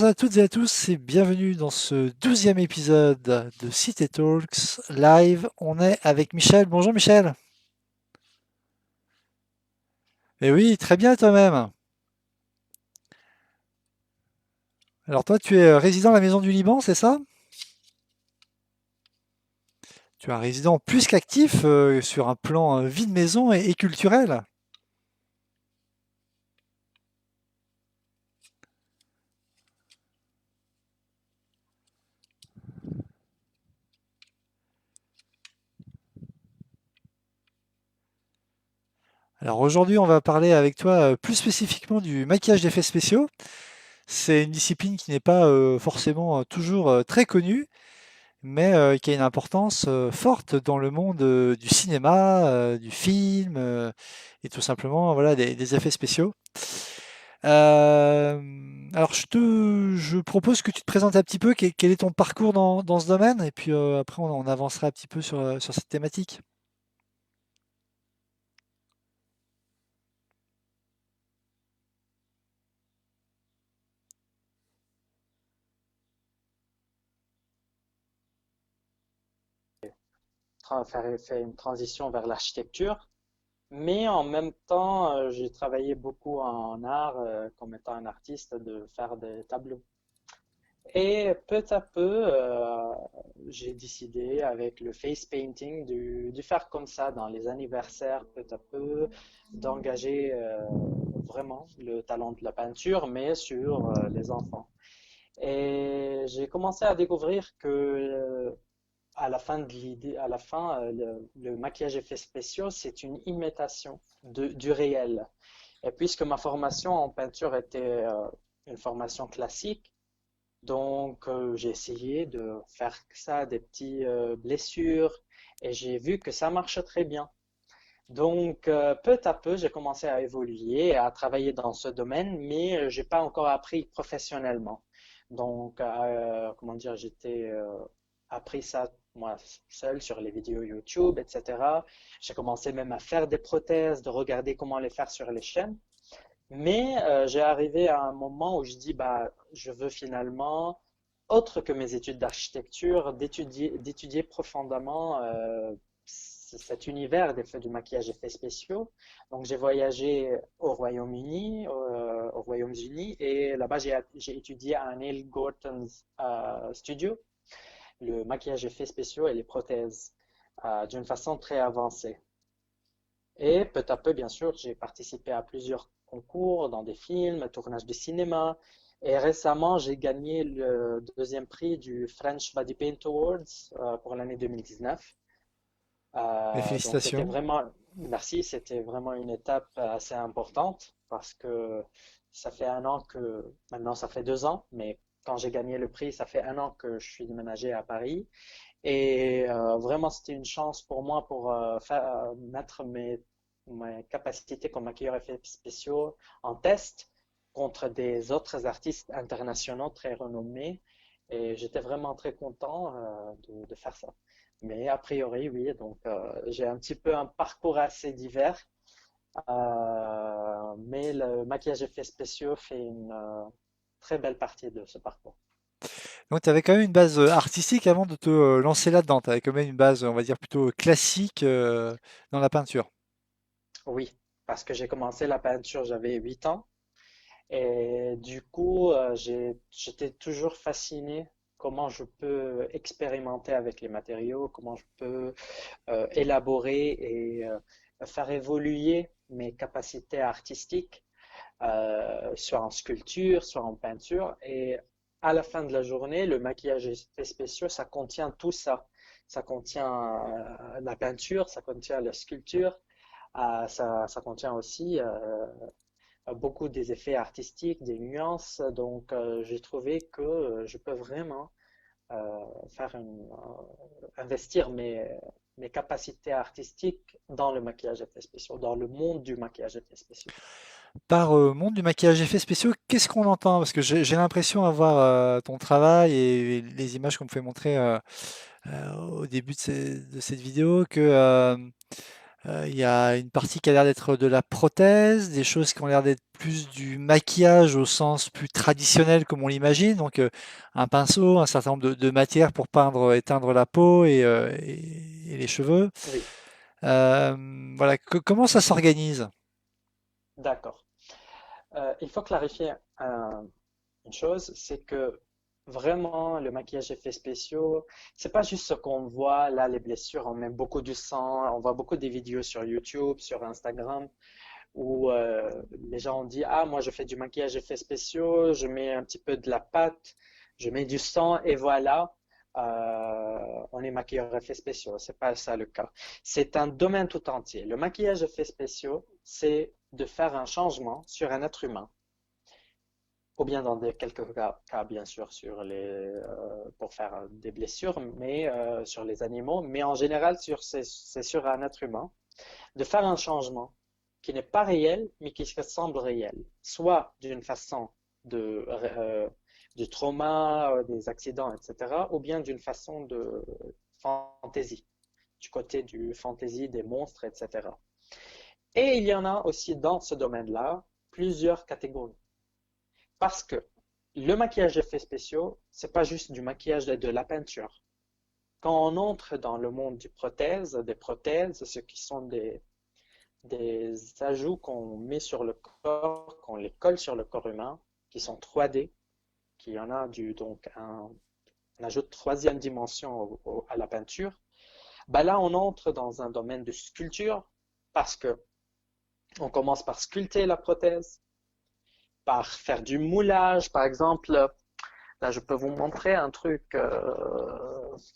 à toutes et à tous et bienvenue dans ce 12e épisode de Cité Talks live. On est avec Michel. Bonjour Michel. Eh oui, très bien toi-même. Alors toi, tu es résident à la Maison du Liban, c'est ça? Tu es un résident plus qu'actif sur un plan vie de maison et culturel. Alors aujourd'hui, on va parler avec toi plus spécifiquement du maquillage d'effets spéciaux. C'est une discipline qui n'est pas forcément toujours très connue, mais qui a une importance forte dans le monde du cinéma, du film et tout simplement voilà, des effets spéciaux. Alors je propose que tu te présentes un petit peu, quel est ton parcours dans ce domaine, et puis après on avancera un petit peu sur cette thématique. Faire fait une transition vers l'architecture, mais en même temps, j'ai travaillé beaucoup en art, comme étant un artiste, de faire des tableaux. Et peu à peu, j'ai décidé avec le face painting de faire comme ça dans les anniversaires, peu à peu, d'engager vraiment le talent de la peinture, mais sur les enfants. Et j'ai commencé à découvrir que à la fin de l'idée, à la fin, le maquillage effets spéciaux, c'est une imitation du réel. Et puisque ma formation en peinture était une formation classique, donc j'ai essayé de faire ça, des petites blessures, et j'ai vu que ça marche très bien. Donc peu à peu, j'ai commencé à évoluer et à travailler dans ce domaine, mais j'ai pas encore appris professionnellement. Donc, comment dire, j'étais appris ça moi seul sur les vidéos YouTube, etc. J'ai commencé même à faire des prothèses, de regarder comment les faire sur les chaînes. Mais j'ai arrivé à un moment où je dis, bah, je veux finalement, autre que mes études d'architecture, d'étudier profondément cet univers des faits du maquillage effets spéciaux. Donc j'ai voyagé au Royaume-Uni, aux Royaumes-Unis, et là-bas j'ai étudié à Neil Gorton's studio le maquillage effets spéciaux et les prothèses d'une façon très avancée. Et peu à peu, bien sûr, j'ai participé à plusieurs concours dans des films, tournages de cinéma. Et récemment, j'ai gagné le deuxième prix du French Body Paint Awards pour l'année 2019. Mes Donc c'était félicitations. vraiment, merci, c'était vraiment une étape assez importante parce que ça fait un an que, maintenant ça fait 2 ans, mais quand j'ai gagné le prix, ça fait un an que je suis déménagé à Paris. Et vraiment, c'était une chance pour moi pour mettre mes capacités comme maquilleur effets spéciaux en test contre des autres artistes internationaux très renommés. Et j'étais vraiment très content de faire ça. Mais a priori, oui, donc j'ai un petit peu un parcours assez divers. Mais le maquillage effets spéciaux fait une très belle partie de ce parcours. Donc tu avais quand même une base artistique avant de te lancer là-dedans. Tu avais quand même une base, on va dire, plutôt classique dans la peinture. Oui, parce que j'ai commencé la peinture, j'avais 8 ans. Et du coup, j'étais toujours fasciné comment je peux expérimenter avec les matériaux, comment je peux élaborer et faire évoluer mes capacités artistiques, soit en sculpture, soit en peinture. Et à la fin de la journée, le maquillage et effets spéciaux, ça contient tout ça. Ça contient la peinture, ça contient la sculpture, ça contient aussi beaucoup des effets artistiques, des nuances. Donc, j'ai trouvé que je peux vraiment investir mes capacités artistiques dans le maquillage effets spéciaux, dans le monde du maquillage effets spéciaux. Par monde du maquillage effets spéciaux, qu'est-ce qu'on entend? Parce que j'ai l'impression à voir ton travail et les images qu'on me fait montrer au début de cette vidéo que Il y a une partie qui a l'air d'être de la prothèse, des choses qui ont l'air d'être plus du maquillage au sens plus traditionnel comme on l'imagine, donc un pinceau, un certain nombre de matières pour peindre, éteindre la peau et les cheveux. Oui, Voilà, comment ça s'organise? d'accord. Il faut clarifier une chose, c'est que vraiment le maquillage effets spéciaux, c'est pas juste ce qu'on voit là, les blessures, on met beaucoup du sang, on voit beaucoup des vidéos sur YouTube, sur Instagram, où les gens ont dit, ah, moi je fais du maquillage effets spéciaux, je mets un petit peu de la pâte, je mets du sang et voilà, on est maquilleur effets spéciaux. C'est pas ça le cas. C'est un domaine tout entier. Le maquillage effets spéciaux, c'est de faire un changement sur un être humain, ou bien dans quelques cas, bien sûr pour faire des blessures, mais sur les animaux, mais en général c'est sur un être humain, de faire un changement qui n'est pas réel, mais qui semble réel, soit d'une façon de, du trauma, des accidents, etc., ou bien d'une façon de fantaisie, du côté du fantaisie des monstres, etc. Et il y en a aussi dans ce domaine-là plusieurs catégories. Parce que le maquillage d'effets spéciaux, c'est pas juste du maquillage et de la peinture. Quand on entre dans le monde des prothèses, ce qui sont des ajouts qu'on met sur le corps, qu'on les colle sur le corps humain, qui sont 3D, qui en a donc un ajout de troisième dimension à la peinture. Ben là, on entre dans un domaine de sculpture parce que on commence par sculpter la prothèse, par faire du moulage, par exemple. Là, je peux vous montrer un truc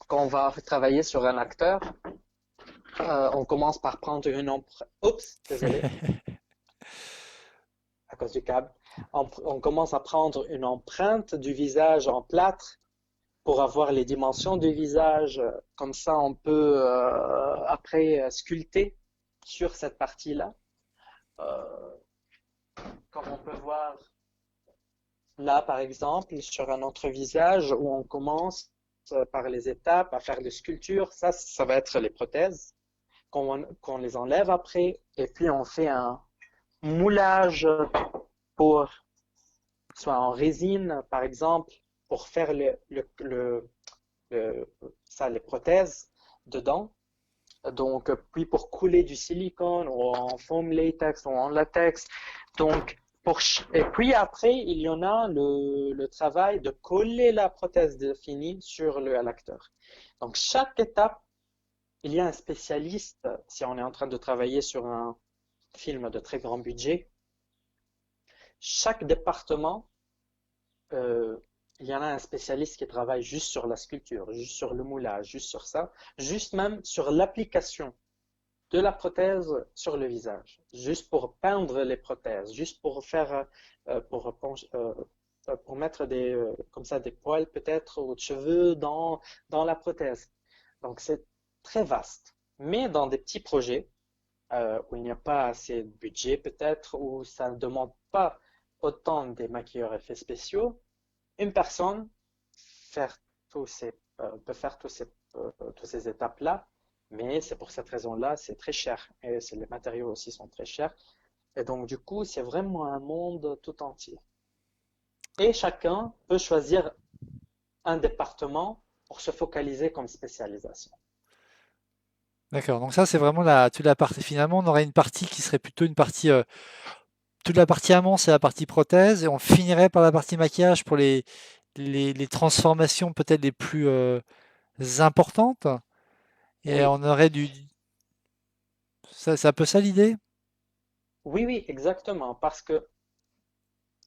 quand on va travailler sur un acteur. On commence par prendre une empreinte. Oups, désolé, à cause du câble. On commence à prendre une empreinte du visage en plâtre pour avoir les dimensions du visage. Comme ça, on peut après sculpter sur cette partie-là. Euh, Comme on peut voir là, par exemple, sur un autre visage où on commence par les étapes à faire des sculptures, ça va être les prothèses qu'on les enlève après, et puis on fait un moulage pour, soit en résine, par exemple, pour faire le- les prothèses dedans. Donc, puis pour couler du silicone ou en foam latex ou en latex. Donc, et puis après, il y en a le travail de coller la prothèse finie sur le l'acteur. Donc, chaque étape, il y a un spécialiste. Si on est en train de travailler sur un film de très grand budget, chaque département, euh, il y en a un spécialiste qui travaille juste sur la sculpture, juste sur le moulage, juste sur ça, juste même sur l'application de la prothèse sur le visage, juste pour peindre les prothèses, juste pour faire, pour mettre comme ça des poils peut-être ou de cheveux dans la prothèse. Donc c'est très vaste. Mais dans des petits projets où il n'y a pas assez de budget peut-être, où ça ne demande pas autant des maquilleurs effets spéciaux, une personne faire peut faire toutes ces étapes-là, mais c'est pour cette raison-là, c'est très cher. Et les matériaux aussi sont très chers. Et donc, du coup, c'est vraiment un monde tout entier. Et chacun peut choisir un département pour se focaliser comme spécialisation. D'accord, donc ça c'est vraiment toute la partie. Finalement, on aurait une partie qui serait plutôt une partie. Toute la partie amont, c'est la partie prothèse, et on finirait par la partie maquillage pour les transformations peut-être les plus importantes. Et Oui, on aurait ça, c'est un peu ça l'idée? oui, oui, exactement. Parce que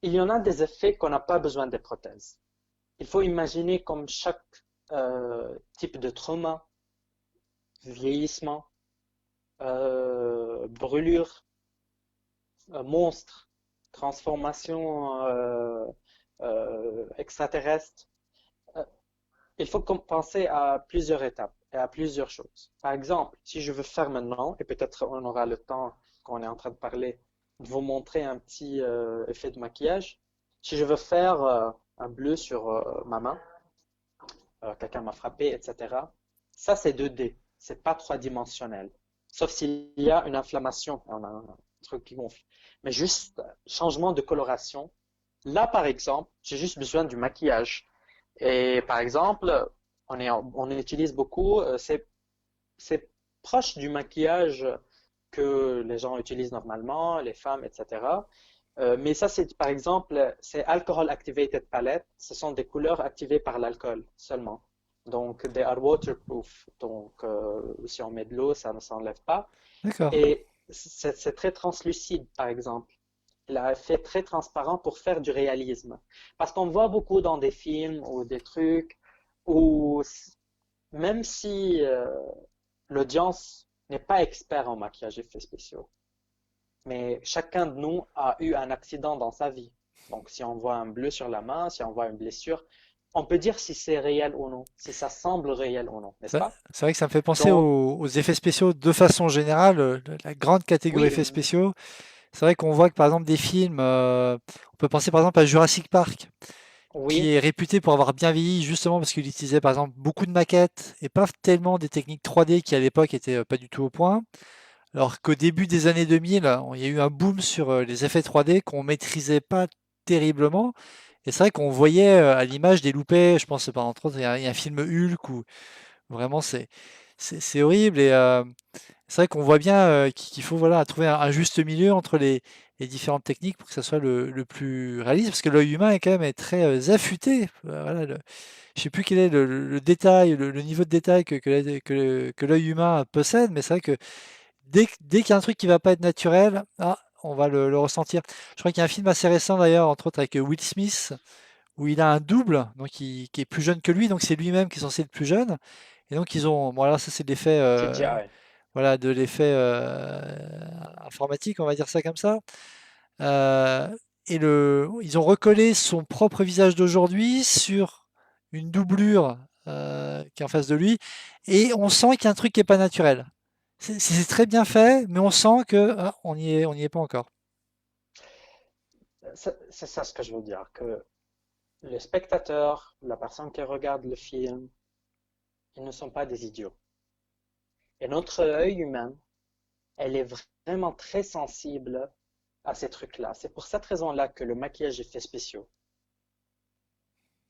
il y en a des effets qu'on n'a pas besoin des prothèses. Il faut imaginer comme chaque type de trauma, vieillissement, brûlure, monstre, transformation extraterrestre. Euh, il faut penser à plusieurs étapes et à plusieurs choses. Par exemple, si je veux faire maintenant, et peut-être on aura le temps quand on est en train de parler, de vous montrer un petit effet de maquillage. Si je veux faire un bleu sur ma main, quelqu'un m'a frappé, etc. Ça, c'est 2D, c'est pas trois-dimensionnel. sauf s'il y a une inflammation, on a un truc qui gonfle. Mais juste changement de coloration. Là, par exemple, j'ai juste besoin du maquillage. Et par exemple, on utilise beaucoup, c'est proche du maquillage que les gens utilisent normalement, les femmes, etc. Mais ça, c'est par exemple, c'est Alcohol Activated Palette. Ce sont des couleurs activées par l'alcool seulement. Donc, they are waterproof. Donc, si on met de l'eau, ça ne s'enlève pas. D'accord. Et c'est très translucide, par exemple. Il a fait très transparent pour faire du réalisme. Parce qu'on voit beaucoup dans des films ou des trucs où même si l'audience n'est pas expert en maquillage et effets spéciaux, mais chacun de nous a eu un accident dans sa vie. Donc, si on voit un bleu sur la main, si on voit une blessure, on peut dire si c'est réel ou non, si ça semble réel ou non, n'est-ce pas? C'est vrai que ça me fait penser Donc, aux effets spéciaux de façon générale, la grande catégorie oui, effets spéciaux. C'est vrai qu'on voit que par exemple des films, on peut penser par exemple à Jurassic Park, qui oui, est réputé pour avoir bien vieilli justement parce qu'il utilisait par exemple beaucoup de maquettes et pas tellement des techniques 3D qui à l'époque étaient pas du tout au point. Alors qu'au début des années 2000, il y a eu un boom sur les effets 3D qu'on maîtrisait pas terriblement. Et c'est vrai qu'on voyait à l'image des loupés, je pense par entre autres, il y a un film Hulk où vraiment c'est horrible et c'est vrai qu'on voit bien qu'il faut voilà trouver un juste milieu entre les différentes techniques pour que ça soit le plus réaliste parce que l'œil humain est quand même très affûté. Voilà, je sais plus quel est le détail, le niveau de détail que l'œil humain possède, mais c'est vrai que dès qu'il y a un truc qui va pas être naturel, ah, on va le ressentir. Je crois qu'il y a un film assez récent d'ailleurs, entre autres avec Will Smith, où il a un double, donc qui est plus jeune que lui, donc c'est lui-même qui est censé être plus jeune. Et donc ils ont, bon alors ça c'est de l'effet, CGI. voilà, de l'effet informatique, on va dire ça comme ça. Euh, ils ont recollé son propre visage d'aujourd'hui sur une doublure qui est en face de lui, et on sent qu'il y a un truc qui est pas naturel. C'est très bien fait, mais on sent que on y est pas encore. C'est ça ce que je veux dire, que le spectateur, la personne qui regarde le film, ils ne sont pas des idiots. Et notre œil humain, elle est vraiment très sensible à ces trucs-là. C'est pour cette raison-là que le maquillage effets spéciaux,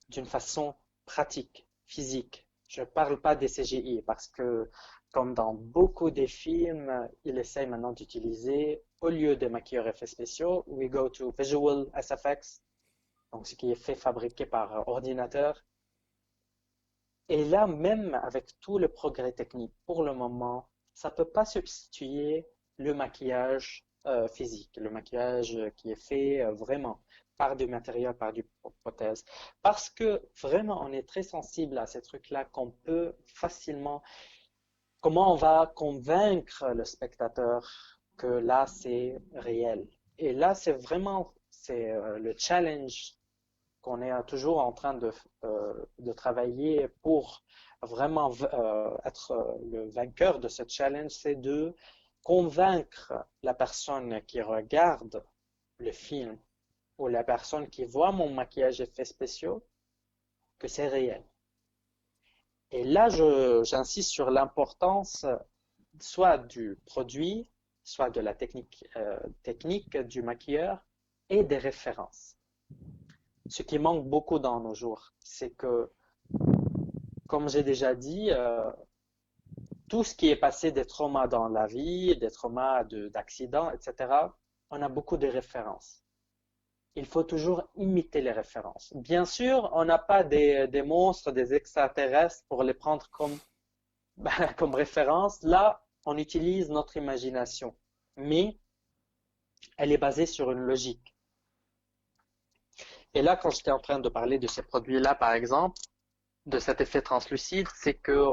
d'une façon pratique, physique, je ne parle pas des CGI parce que, comme dans beaucoup des films, ils essayent maintenant d'utiliser, au lieu des maquilleurs effets spéciaux, we go to visual SFX, donc ce qui est fait fabriquer par ordinateur. Et là, même avec tout le progrès technique, pour le moment, ça ne peut pas substituer le maquillage physique, le maquillage qui est fait vraiment par du matériel, par du prothèse. Parce que vraiment, on est très sensible à ces trucs-là qu'on peut facilement. Comment on va convaincre le spectateur que là, c'est réel? Et là, c'est vraiment le challenge qu'on est toujours en train de travailler pour vraiment être le vainqueur de ce challenge, c'est de convaincre la personne qui regarde le film ou la personne qui voit mon maquillage effets spéciaux que c'est réel. Et là, j'insiste sur l'importance soit du produit, soit de la technique du maquilleur et des références. Ce qui manque beaucoup dans nos jours, c'est que comme j'ai déjà dit, tout ce qui est passé des traumas dans la vie, des traumas d'accidents, etc., on a beaucoup de références. Il faut toujours imiter les références. Bien sûr, on n'a pas des monstres, des extraterrestres pour les prendre comme, comme référence. Là, on utilise notre imagination, mais elle est basée sur une logique. Et là, quand j'étais en train de parler de ces produits-là, par exemple, de cet effet translucide, c'est que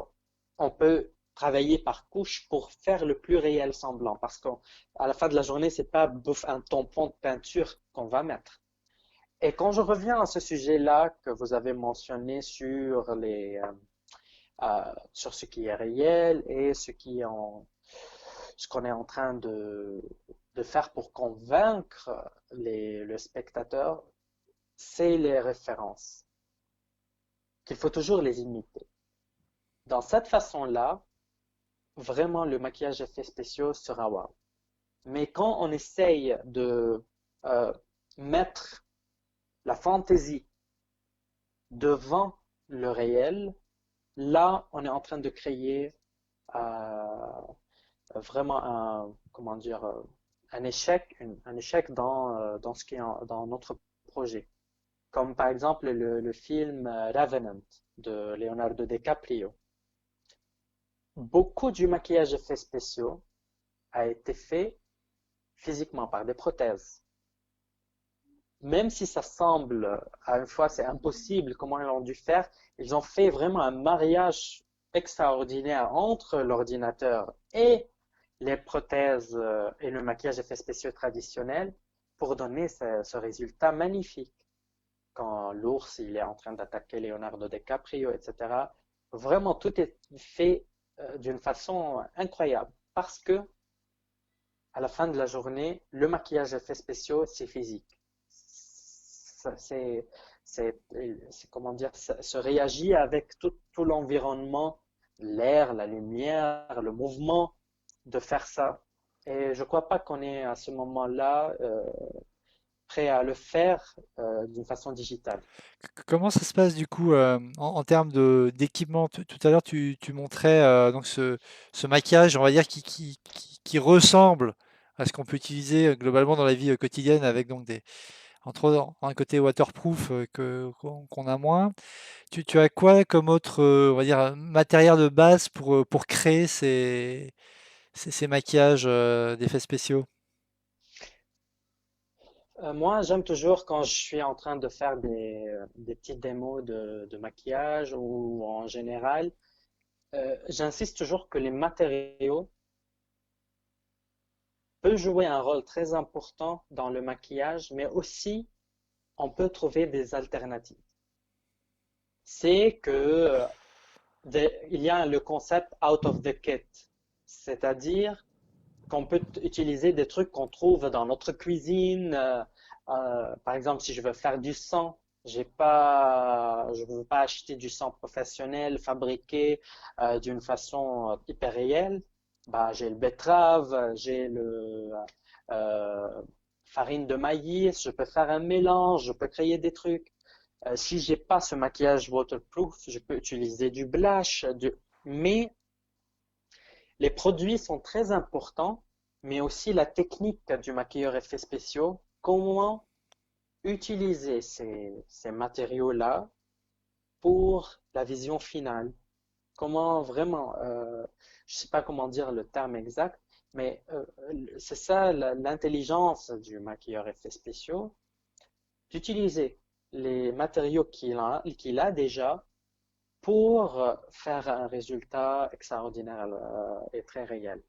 on peut travailler par couche pour faire le plus réel semblant. Parce qu'à la fin de la journée, c'est pas un tampon de peinture qu'on va mettre. Et quand je reviens à ce sujet-là que vous avez mentionné sur sur ce qui est réel et ce qu'on est en train de faire pour convaincre le spectateur, c'est les références, qu'il faut toujours les imiter. Dans cette façon-là, vraiment le maquillage effets spéciaux sera wow. Mais quand on essaye de euh, mettre la fantaisie devant le réel, là, on est en train de créer vraiment comment dire, un échec, un échec dans ce qui est dans notre projet. Comme par exemple le film Revenant de Leonardo DiCaprio. Beaucoup du maquillage effets spéciaux a été fait physiquement par des prothèses. Même si ça semble, à une fois, c'est impossible, comment ils ont dû faire, ils ont fait vraiment un mariage extraordinaire entre l'ordinateur et les prothèses et le maquillage effets spéciaux traditionnel pour donner ce résultat magnifique. Quand l'ours il est en train d'attaquer Leonardo DiCaprio, etc. Vraiment, tout est fait d'une façon incroyable parce que à la fin de la journée, le maquillage effets spéciaux, c'est physique. C'est, comment dire, ça se réagit avec tout l'environnement, l'air, la lumière, le mouvement de faire ça. Et je ne crois pas qu'on est à ce moment-là prêt à le faire d'une façon digitale. Comment ça se passe du coup en termes d'équipement? Tout à l'heure, tu montrais donc ce maquillage, on va dire, qui ressemble à ce qu'on peut utiliser globalement dans la vie quotidienne avec donc entre autres, un côté waterproof qu'on a moins. Tu as quoi comme autre, on va dire, matériel de base pour créer ces maquillages d'effets spéciaux? Moi, j'aime toujours quand je suis en train de faire des petites démos de maquillage ou en général, j'insiste toujours que les matériaux peuvent jouer un rôle très important dans le maquillage, mais aussi on peut trouver des alternatives. C'est que il y a le concept out of the kit, c'est-à-dire qu'on peut utiliser des trucs qu'on trouve dans notre cuisine. Par exemple, si je veux faire du sang, je ne veux pas acheter du sang professionnel fabriqué d'une façon hyper réelle. Bah, j'ai le betterave, j'ai le farine de maïs, je peux faire un mélange, je peux créer des trucs. Si j'ai pas ce maquillage waterproof, je peux utiliser du blush, mais les produits sont très importants, mais aussi la technique du maquilleur effets spéciaux. Comment utiliser ces matériaux-là pour la vision finale? Comment vraiment, je ne sais pas comment dire le terme exact, mais c'est ça l'intelligence du maquilleur effets spéciaux, d'utiliser les matériaux qu'il a déjà pour faire un résultat extraordinaire et très réel.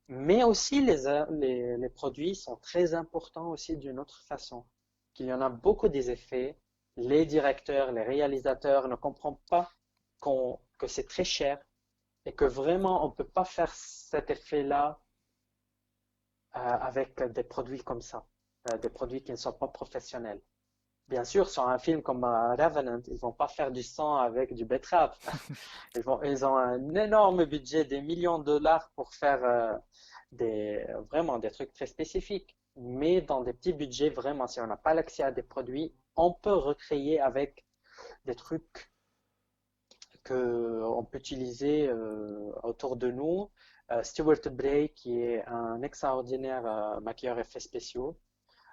Mais aussi, les produits sont très importants aussi d'une autre façon. Qu'il y en a beaucoup des effets. Les directeurs, les réalisateurs ne comprennent pas que c'est très cher et que vraiment on ne peut pas faire cet effet-là avec des produits comme ça, des produits qui ne sont pas professionnels. Bien sûr, sur un film comme Revenant, ils vont pas faire du sang avec du betterave. Ils ont un énorme budget, des millions de dollars pour faire vraiment des trucs très spécifiques. Mais dans des petits budgets, vraiment, si on n'a pas l'accès à des produits, on peut recréer avec des trucs que on peut utiliser autour de nous. Stuart Bray, qui est un extraordinaire maquilleur effets spéciaux,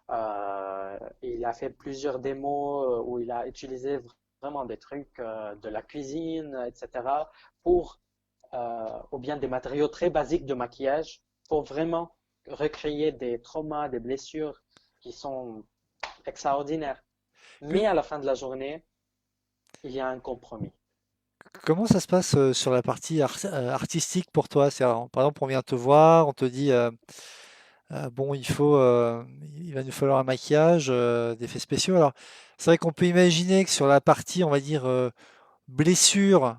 il a fait plusieurs démos où il a utilisé vraiment des trucs de la cuisine, etc., pour, ou bien des matériaux très basiques de maquillage, pour vraiment recréer des traumas, des blessures qui sont extraordinaires. Mais à la fin de la journée, il y a un compromis. Comment ça se passe sur la partie artistique pour toi? Par exemple, on vient te voir, on te dit bon, il va nous falloir un maquillage, d'effets spéciaux. Alors, c'est vrai qu'on peut imaginer que sur la partie, on va dire blessure,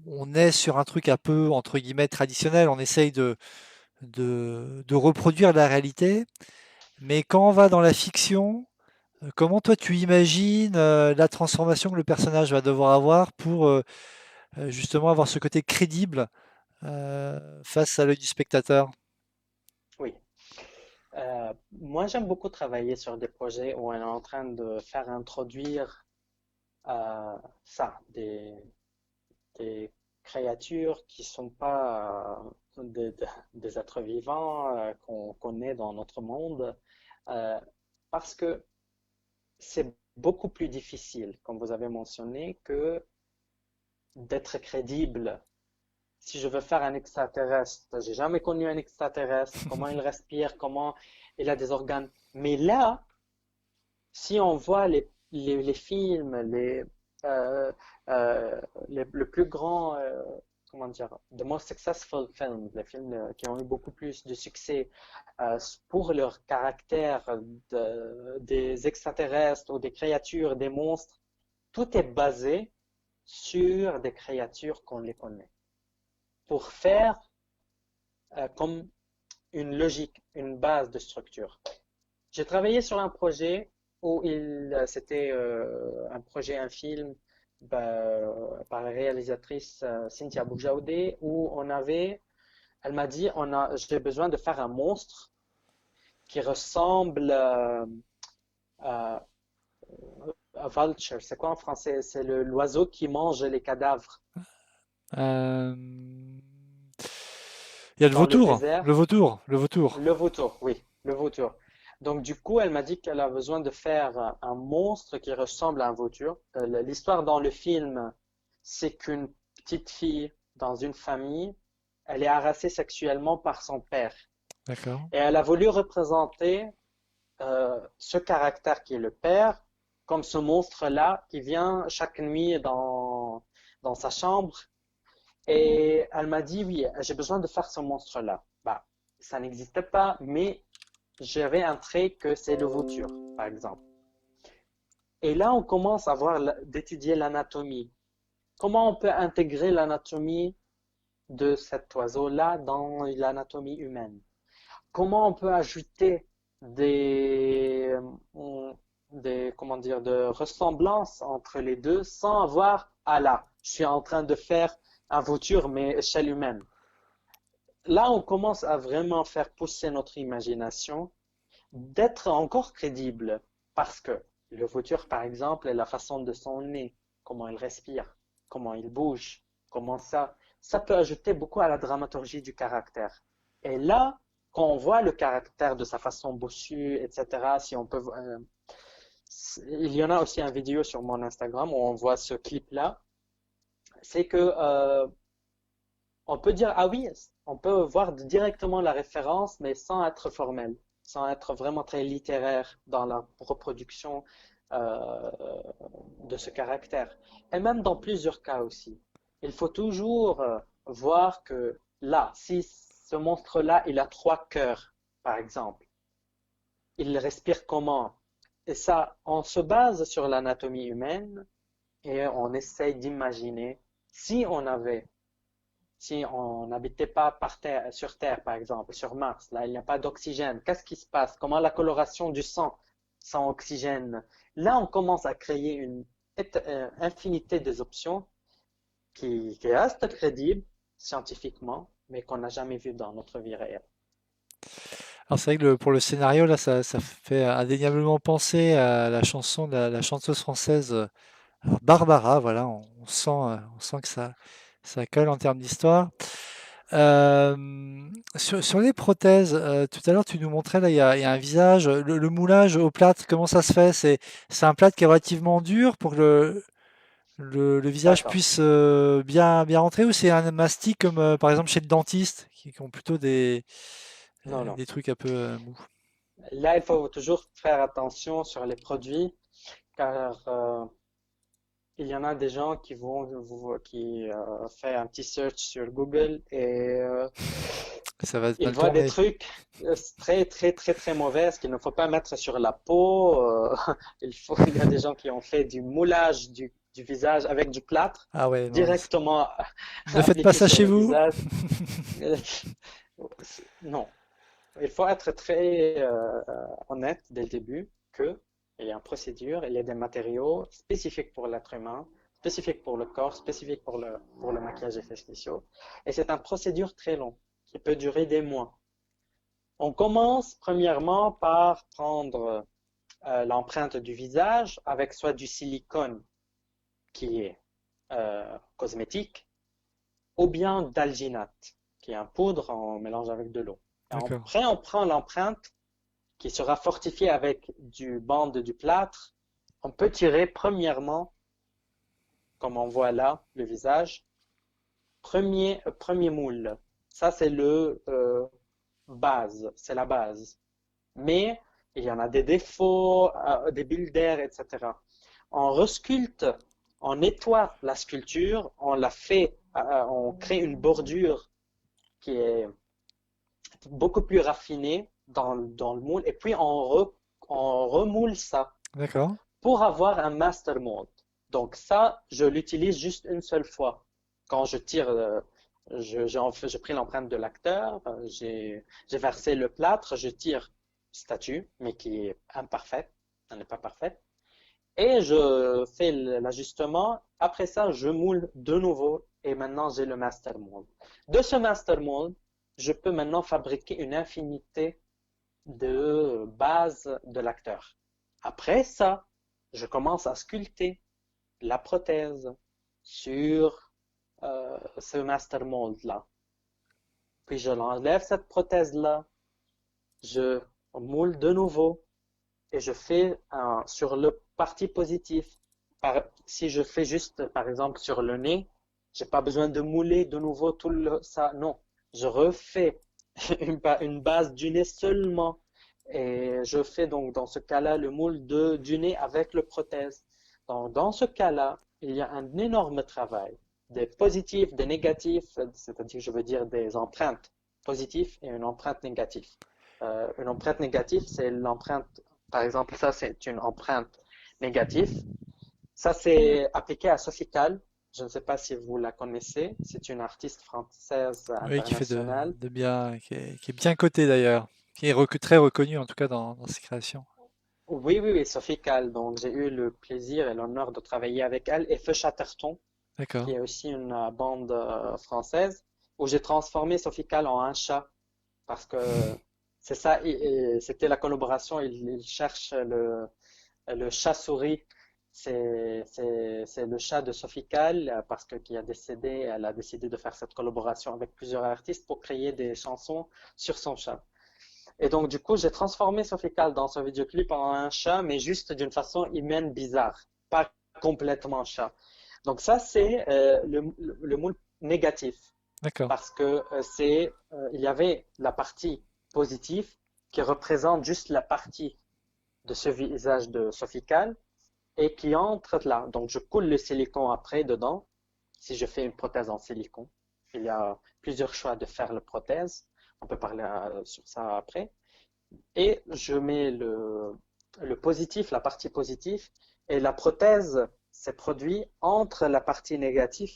on est sur un truc un peu entre guillemets traditionnel. On essaye de reproduire la réalité. Mais quand on va dans la fiction, comment toi tu imagines la transformation que le personnage va devoir avoir pour justement avoir ce côté crédible face à l'œil du spectateur. Oui. Moi, j'aime beaucoup travailler sur des projets où on est en train de faire introduire ça, des créatures qui sont pas des êtres vivants qu'on connaît dans notre monde, euh, parce que c'est beaucoup plus difficile, comme vous avez mentionné, que d'être crédible. Si je veux faire un extraterrestre, j'ai jamais connu un extraterrestre, comment il respire, comment il a des organes. Mais là, si on voit les films, euh, euh, le plus grand, comment dire, the most successful films, les films qui ont eu beaucoup plus de succès pour leur caractère des extraterrestres ou des créatures, des monstres, tout est basé sur des créatures qu'on les connaît. Pour faire comme une logique, une base de structure. J'ai travaillé sur un projet où c'était un projet, un film bah, par la réalisatrice Cynthia Boujaoudé où elle m'a dit, j'ai besoin de faire un monstre qui ressemble à, à vulture. C'est quoi en français? C'est l'oiseau qui mange les cadavres Euh, Il y a dans le le désert. vautour, le vautour. Le vautour, oui, le vautour. Donc du coup, elle m'a dit qu'elle a besoin de faire un monstre qui ressemble à un vautour. L'histoire dans le film, c'est qu'une petite fille dans une famille, elle est harassée sexuellement par son père. D'accord. Et elle a voulu représenter ce caractère qui est le père comme ce monstre-là qui vient chaque nuit dans sa chambre. Et elle m'a dit, oui, j'ai besoin de faire ce monstre-là. Bah, ça n'existait pas, mais j'avais un trait que c'est le vautour, par exemple. Et là, on commence à voir, d'étudier l'anatomie. Comment on peut intégrer l'anatomie de cet oiseau-là dans l'anatomie humaine? Comment on peut ajouter des, comment dire, de ressemblances entre les deux sans avoir, ah là, je suis en train de faire un vautour, mais échelle humaine. Là, on commence à vraiment faire pousser notre imagination d'être encore crédible. Parce que le vautour, par exemple, la façon de son nez, comment il respire, comment il bouge, comment ça peut ajouter beaucoup à la dramaturgie du caractère. Et là, quand on voit le caractère de sa façon bossue, etc., si on peut, il y en a aussi une vidéo sur mon Instagram où on voit ce clip-là, c'est que on peut dire, ah oui, on peut voir directement la référence, mais sans être formel, sans être vraiment très littéraire dans la reproduction euh, de ce caractère. Et même dans plusieurs cas aussi. Il faut toujours voir que là, si ce monstre-là, il a trois cœurs, par exemple, il respire comment? Et ça, on se base sur l'anatomie humaine et on essaye d'imaginer si on avait si on n'habitait pas par terre, sur Terre, par exemple, sur Mars, là, il n'y a pas d'oxygène, qu'est-ce qui se passe? Comment la coloration du sang sans oxygène? Là, on commence à créer une infinité des options qui restent crédibles scientifiquement, mais qu'on n'a jamais vues dans notre vie réelle. Alors c'est vrai que pour le scénario, là, ça fait indéniablement penser à la chanson de la chanteuse française alors Barbara, voilà, on sent que ça colle en termes d'histoire. Euh, sur les prothèses, tout à l'heure tu nous montrais, là, il y a un visage, le moulage au plâtre, comment ça se fait? C'est un plâtre qui est relativement dur pour que le visage D'accord. puisse bien rentrer ou c'est un mastic comme par exemple chez le dentiste qui ont plutôt Non, non. des trucs un peu mous. Là, il faut toujours faire attention sur les produits, car il y en a des gens qui fait un petit search sur Google et Ça va ils mal voient des tourner. trucs très, très, très, très mauvais qu'il ne faut pas mettre sur la peau. Il y a des gens qui ont fait du moulage du visage avec du plâtre Ah ouais, non, directement ne faites pas appliqué ça sur chez le vous. visage. Non, il faut être très honnête dès le début que il y a une procédure, il y a des matériaux spécifiques pour l'être humain. spécifique pour le corps, spécifique pour le maquillage effets spéciaux. Et c'est une procédure très longue qui peut durer des mois. On commence premièrement par prendre l'empreinte du visage avec soit du silicone qui est cosmétique ou bien d'alginate qui est un poudre en mélange avec de l'eau. D'accord. Après, on prend l'empreinte qui sera fortifiée avec du bande du plâtre. On peut tirer premièrement, comme on voit là, le visage, premier moule. Ça, c'est le base, c'est la base. Mais il y en a des défauts, des bulles d'air, etc. On resculpte, on nettoie la sculpture, on la fait, on crée une bordure qui est beaucoup plus raffinée dans le moule, et puis on remoule ça D'accord. pour avoir un master mold. Donc ça, je l'utilise juste une seule fois. Quand je tire, j'ai pris l'empreinte de l'acteur, j'ai versé le plâtre, je tire statue, mais qui est imparfaite, elle n'est pas parfaite, et je fais l'ajustement. Après ça, je moule de nouveau, et maintenant j'ai le master mold. De ce master mold, je peux maintenant fabriquer une infinité de bases de l'acteur. Après ça, je commence à sculpter la prothèse sur ce master mold-là. Puis je l'enlève cette prothèse-là, je moule de nouveau et je fais sur le parti positif. Si je fais juste, par exemple, sur le nez, j'ai pas besoin de mouler de nouveau ça. Non, je refais une base du nez seulement. Et je fais donc dans ce cas-là le moule du nez avec le prothèse. Donc, dans ce cas-là, il y a un énorme travail, des positifs, des négatifs, c'est-à-dire je veux dire des empreintes positives et une empreinte négative. Une empreinte négative, c'est l'empreinte, par exemple, ça c'est une empreinte négative. Ça c'est appliqué à Sophie Calle. Je ne sais pas si vous la connaissez. C'est une artiste française Oui, qui fait internationale. de bien, qui est bien coté d'ailleurs, qui est très reconnu en tout cas dans ses créations. Oui, oui, oui, Sophie Calle. Donc j'ai eu le plaisir et l'honneur de travailler avec elle et Feu Chatterton, D'accord. qui est aussi une bande française, où j'ai transformé Sophie Calle en un chat parce que c'est ça, c'était la collaboration. Il cherche le chat-souris. C'est le chat de Sophie Calle parce que qui a décédé, elle a décidé de faire cette collaboration avec plusieurs artistes pour créer des chansons sur son chat. Et donc, du coup, j'ai transformé Sophie Calle dans ce vidéoclip en un chat, mais juste d'une façon humaine bizarre, pas complètement chat. Donc ça, c'est le moule négatif, D'accord. parce que il y avait la partie positive qui représente juste la partie de ce visage de Sophie Calle et qui entre là. Donc je coule le silicone après dedans, si je fais une prothèse en silicone. Il y a plusieurs choix de faire la prothèse. On peut parler sur ça après. Et je mets le positif, la partie positive, et la prothèse s'est produite entre la partie négative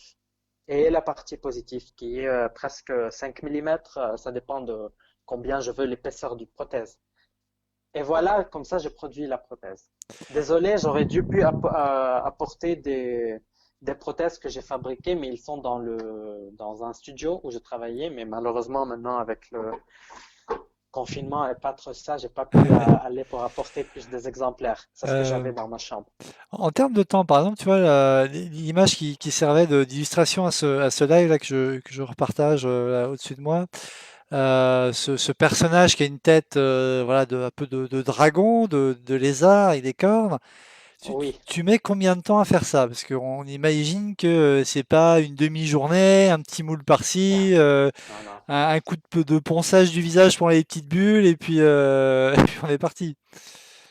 et la partie positive, qui est presque 5 mm. Ça dépend de combien je veux l'épaisseur du prothèse. Et voilà, comme ça, j'ai produit la prothèse. Désolé, j'aurais dû apporter des prothèses que j'ai fabriquées, mais ils sont dans un studio où je travaillais. Mais malheureusement, maintenant, avec le confinement et pas trop ça, j'ai pas pu aller pour apporter plus des exemplaires. C'est ce que Euh, j'avais dans ma chambre. En termes de temps, par exemple, tu vois, l'image qui servait d'illustration à ce live là que je repartage là, au-dessus de moi, ce personnage qui a une tête voilà, un peu de dragon, de lézard avec des cornes, Oui, tu mets combien de temps à faire ça? Parce qu'on imagine que c'est pas une demi-journée, un petit moule par-ci, non, non. un coup de ponçage du visage pour les petites bulles, et puis, et puis on est parti.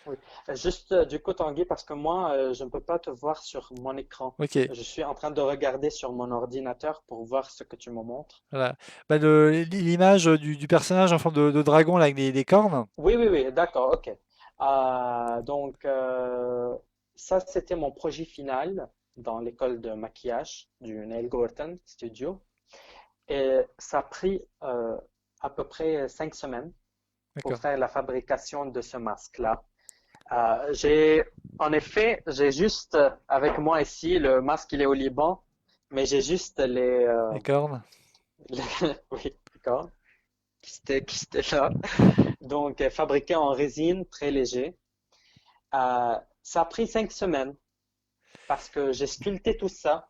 Oui. Juste du coup, Tanguy, parce que moi, je ne peux pas te voir sur mon écran. Ok. Je suis en train de regarder sur mon ordinateur pour voir ce que tu me montres. Voilà. Bah, l'image du personnage en forme de dragon là, avec les cornes. Oui, oui, oui, d'accord, ok. Donc, ça, c'était mon projet final dans l'école de maquillage du Neil Gorton Studio. Et ça a pris à peu près 5 semaines pour D'accord. faire la fabrication de ce masque-là. J'ai, en effet, j'ai juste avec moi ici, le masque il est au Liban, mais j'ai juste Les cornes? oui, d'accord, qui étaient là. Donc, fabriqué en résine, très léger. Ça a pris 5 semaines parce que j'ai sculpté tout ça.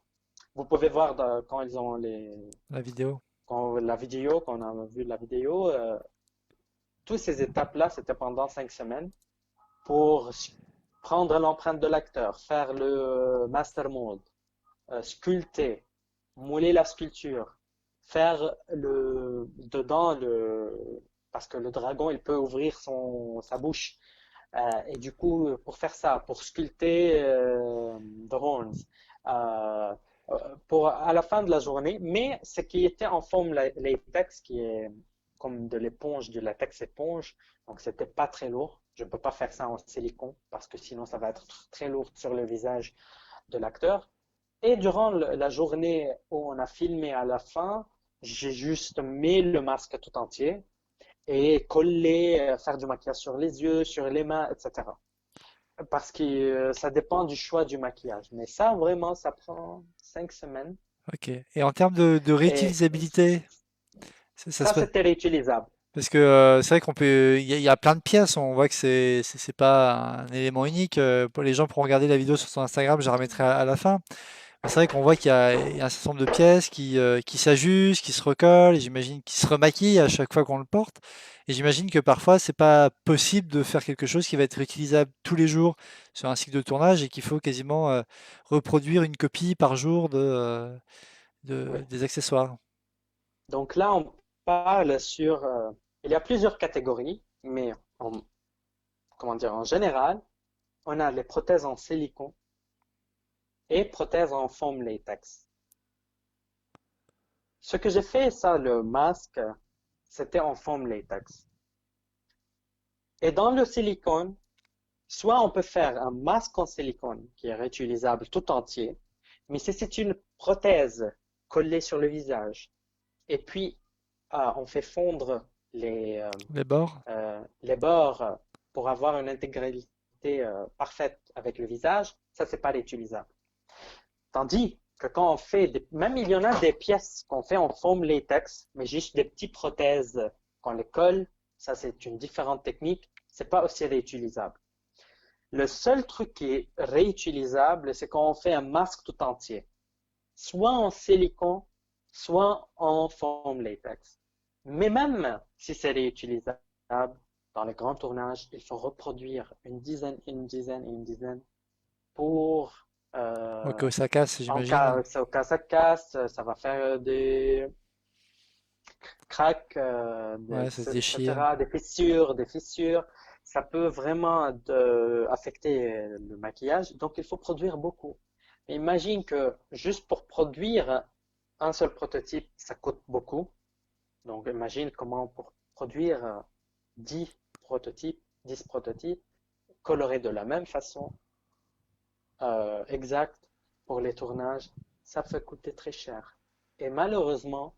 Vous pouvez voir quand ils ont La vidéo? quand la vidéo, quand on a vu la vidéo, toutes ces étapes-là, c'était pendant 5 semaines pour prendre l'empreinte de l'acteur, faire le master mold, sculpter, mouler la sculpture, faire dedans parce que le dragon, il peut ouvrir sa bouche. Et du coup, pour faire ça, pour sculpter The Horns, euh, à la fin de la journée, mais ce qui était en forme latex, qui est comme de l'éponge, du latex éponge, donc c'était pas très lourd. Je ne peux pas faire ça en silicone parce que sinon ça va être très lourd sur le visage de l'acteur. Et durant la journée où on a filmé à la fin, j'ai juste mis le masque tout entier et coller, faire du maquillage sur les yeux, sur les mains, etc. Parce que ça dépend du choix du maquillage. Mais ça, vraiment, ça prend 5 semaines. Ok. Et en termes de Et réutilisabilité, ça se ça, passe. c'était réutilisable. Parce que c'est vrai qu'on peut, il y a plein de pièces, on voit que c'est pas un élément unique. Les gens pourront regarder la vidéo sur son Instagram, je la remettrai à la fin. Mais c'est vrai qu'on voit qu'il y a un certain nombre de pièces qui s'ajustent, qui se recollent, et j'imagine qui se remaquillent à chaque fois qu'on le porte. Et j'imagine que parfois c'est pas possible de faire quelque chose qui va être réutilisable tous les jours sur un cycle de tournage et qu'il faut quasiment reproduire une copie par jour Oui. des accessoires. Donc là, on parle sur... il y a plusieurs catégories, mais comment dire, en général, on a les prothèses en silicone et prothèses en foam latex. Ce que j'ai fait, ça, le masque, c'était en foam latex. Et dans le silicone, soit on peut faire un masque en silicone qui est réutilisable tout entier, mais si c'est une prothèse collée sur le visage, et puis on fait fondre Les bords? les bords pour avoir une intégralité parfaite avec le visage, ça c'est pas réutilisable. Tandis que quand on fait, même il y en a des pièces qu'on fait en foam latex, mais juste des petites prothèses qu'on les colle, ça c'est une différente technique, c'est pas aussi réutilisable. Le seul truc qui est réutilisable, c'est quand on fait un masque tout entier, soit en silicone, soit en foam latex. Mais même si c'est réutilisable, dans les grands tournages, il faut reproduire une dizaine et une dizaine pour Ok, ça casse, en j'imagine. cas, au cas ça casse, ça va faire des cracks, Ouais, ça se déchire. etc., des fissures. Ça peut vraiment affecter le maquillage. Donc, il faut produire beaucoup. Imagine que juste pour produire un seul prototype, ça coûte beaucoup. Donc, imagine comment pour produire 10 prototypes, 10 prototypes, colorés de la même façon, exact, pour les tournages, ça peut coûter très cher. Et malheureusement,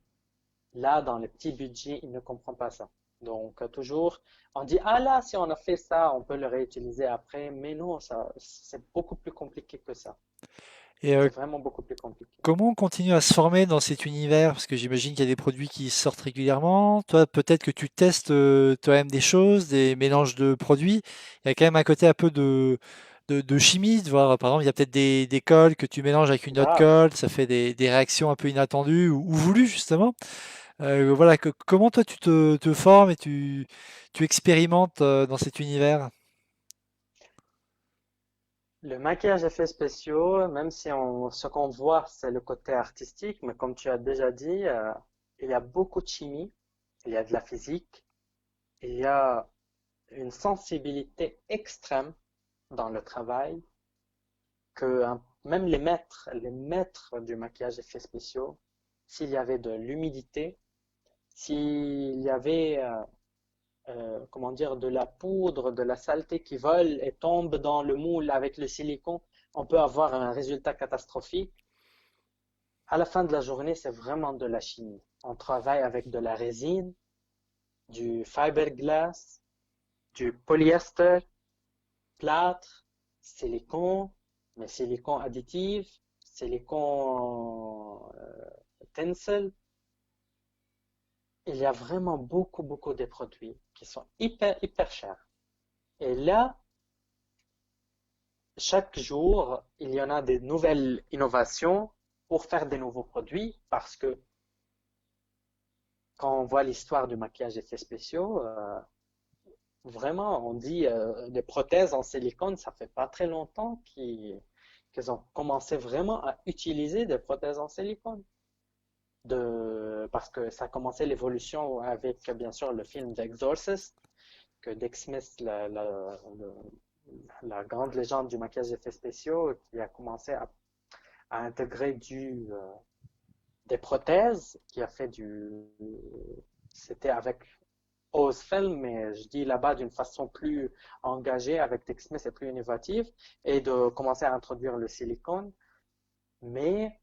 là, dans les petits budgets, il ne comprend pas ça. Donc, toujours, on dit, ah là, si on a fait ça, on peut le réutiliser après. Mais non, ça, c'est beaucoup plus compliqué que ça. Et C'est vraiment beaucoup plus compliqué. comment on continue à se former dans cet univers? Parce que j'imagine qu'il y a des produits qui sortent régulièrement. Toi, peut-être que tu testes toi-même des choses, des mélanges de produits. Il y a quand même un côté un peu de chimie, de voir, par exemple, il y a peut-être des cols que tu mélanges avec une autre Grave. colle, ça fait des réactions un peu inattendues ou voulues, justement. Voilà, comment toi te formes et tu expérimentes dans cet univers? Le maquillage effets spéciaux, même si ce qu'on voit, c'est le côté artistique, mais comme tu as déjà dit, il y a beaucoup de chimie, il y a de la physique, il y a une sensibilité extrême dans le travail que même les maîtres du maquillage effets spéciaux, s'il y avait de l'humidité, s'il y avait, comment dire, de la poudre, de la saleté qui vole et tombe dans le moule avec le silicone, on peut avoir un résultat catastrophique. À la fin de la journée, c'est vraiment de la chimie. On travaille avec de la résine, du fiberglass, du polyester, plâtre, silicone, mais silicone additif, silicone tensile. Il y a vraiment beaucoup, beaucoup de produits qui sont hyper, hyper chers. Et là, chaque jour, il y en a des nouvelles innovations pour faire des nouveaux produits parce que quand on voit l'histoire du maquillage effets spéciaux, vraiment, on dit des prothèses en silicone, ça fait pas très longtemps qu'ils ont commencé vraiment à utiliser des prothèses en silicone. Parce que ça a commencé l'évolution avec, bien sûr, le film The Exorcist, que Dick Smith, la grande légende du maquillage d'effets spéciaux, qui a commencé à intégrer des prothèses, qui a fait c'était avec Ozfell, mais je dis là-bas d'une façon plus engagée avec Dick Smith et plus innovative, et de commencer à introduire le silicone. Mais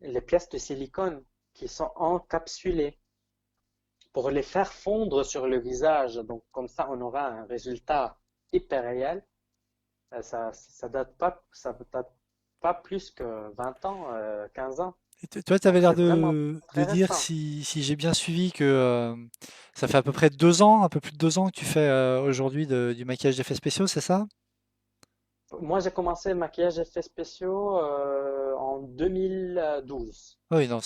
les pièces de silicone qui sont encapsulées pour les faire fondre sur le visage, donc comme ça on aura un résultat hyper réel. Ça date pas plus que 20 ans, 15 ans. Toi, tu avais Donc l'air c'est vraiment de très dire, récent. si j'ai bien suivi, que ça fait à peu près 2 ans, un peu plus de 2 ans que tu fais aujourd'hui du maquillage d'effets spéciaux, c'est ça? Moi, j'ai commencé le maquillage effets spéciaux en 2012. Ah oui, non,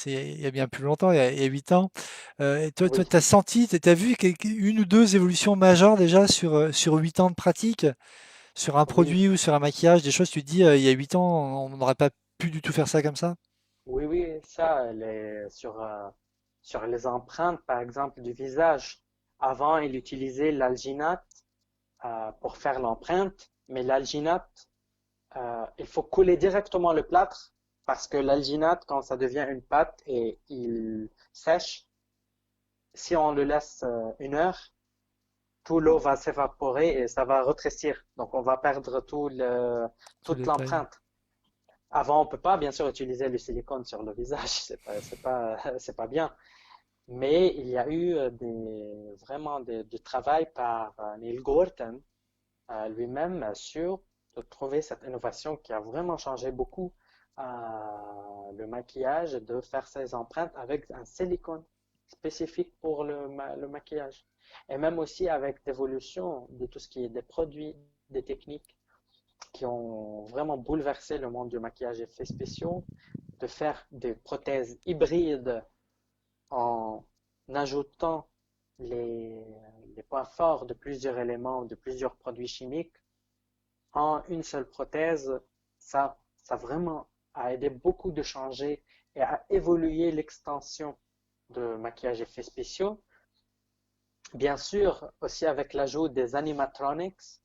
il y a bien plus longtemps, il y a 8 ans. Et toi, Oui, tu as senti, tu as vu une ou deux évolutions majeures déjà sur 8 ans de pratique, sur un oui, produit ou sur un maquillage, des choses, tu te dis, il y a 8 ans, on n'aurait pas pu du tout faire ça comme ça? oui, oui, ça, sur les empreintes, par exemple, du visage. Avant, il utilisait l'alginate pour faire l'empreinte, mais l'alginate, il faut couler directement le plâtre parce que l'alginate, quand ça devient une pâte et il sèche, si on le laisse 1 heure, tout l'eau va s'évaporer et ça va rétrécir. Donc, on va perdre Tout le toute détail. l'empreinte. Avant, on peut pas, bien sûr, utiliser le silicone sur le visage, c'est pas bien. Mais il y a eu vraiment du travail par Neil Gorton lui-même sur de trouver cette innovation qui a vraiment changé beaucoup le maquillage, de faire ses empreintes avec un silicone spécifique pour le maquillage. Et même aussi avec l'évolution de tout ce qui est des produits, des techniques qui ont vraiment bouleversé le monde du maquillage effets spéciaux, de faire des prothèses hybrides en ajoutant les, les points forts de plusieurs éléments, de plusieurs produits chimiques en une seule prothèse, ça vraiment a aidé beaucoup de changer et à évoluer l'extension de maquillage effets spéciaux. Bien sûr, aussi avec l'ajout des animatronics,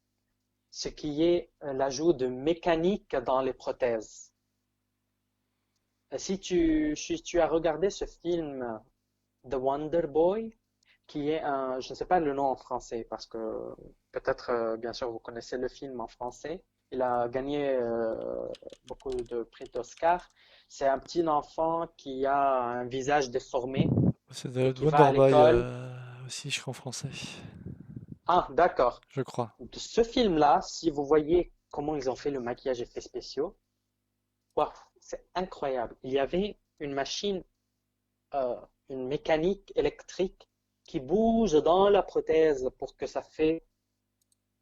ce qui est l'ajout de mécanique dans les prothèses. Si tu as regardé ce film The Wonder Boy, qui est je ne sais pas le nom en français, parce que peut-être, bien sûr, vous connaissez le film en français. Il a gagné beaucoup de prix d'Oscar. C'est un petit enfant qui a un visage déformé C'est et de qui va à Wonder Boy l'école. aussi, je crois en français, Ah, d'accord. je crois. De ce film-là, si vous voyez comment ils ont fait le maquillage effets spéciaux, waouh, c'est incroyable. Il y avait une machine, euh, une mécanique électrique qui bouge dans la prothèse pour que ça fait